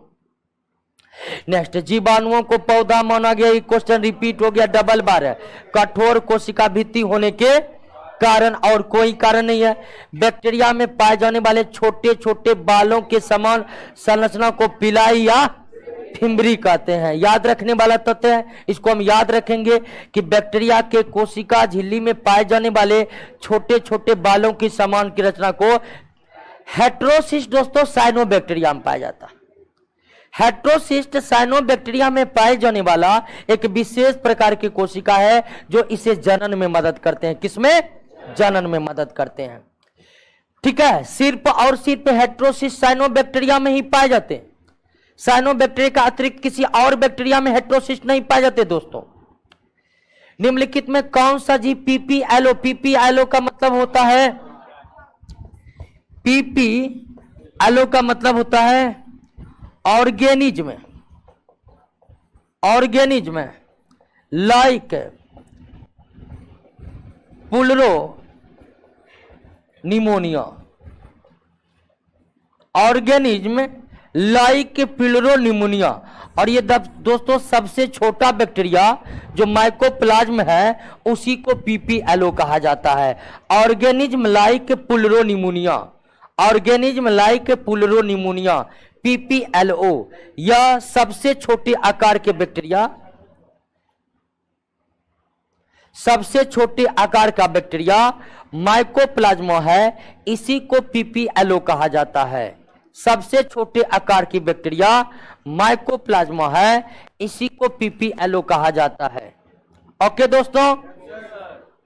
नेक्स्ट, जीवाणुओं को पौधा माना गया, ये क्वेश्चन रिपीट हो गया, डबल बार है। कठोर कोशिका भित्ति होने के कारण और कोई कारण नहीं है। बैक्टीरिया में पाए जाने वाले छोटे छोटे बालों के समान संरचना को पिलाई या फिम्बरी कहते हैं। याद रखने वाला तथ्य है, इसको हम याद रखेंगे कि बैक्टीरिया के कोशिका झिल्ली में पाए जाने वाले छोटे छोटे बालों की समान की रचना को हेटेरोसिस्ट दोस्तों साइनोबैक्टीरिया में पाया जाता है। हेटेरोसिस्ट साइनोबैक्टीरिया में पाए जाने वाला एक विशेष प्रकार की कोशिका है जो इसे जनन में मदद करते हैं। किसमें? जनन में मदद करते हैं। ठीक है, सिर्फ और सिर्फ हेटेरोसिस्ट साइनोबैक्टीरिया में ही पाए जाते हैं। साइनोबैक्टीरिया का अतिरिक्त किसी और बैक्टीरिया में हेटेरोसिस्ट नहीं पाए जाते दोस्तों। निम्नलिखित में कौन सा जीव पीपीएलओ, पीपीएलओ का मतलब होता है, पीपीएलओ का मतलब होता है organism, like pleuropneumonia, organism like pleuropneumonia. और ये दोस्तों सबसे छोटा बैक्टीरिया जो माइकोप्लाज्म है उसी को पीपीएलओ कहा जाता है। Organism like pleuropneumonia, organism like pleuropneumonia, PPLO. यह सबसे छोटे आकार के बैक्टीरिया, सबसे छोटे आकार का बैक्टीरिया माइकोप्लाज्मा है, इसी को पीपीएलओ कहा जाता है। सबसे छोटे आकार की बैक्टीरिया माइकोप्लाज्मा है, इसी को पीपीएलओ कहा जाता है। ओके दोस्तों।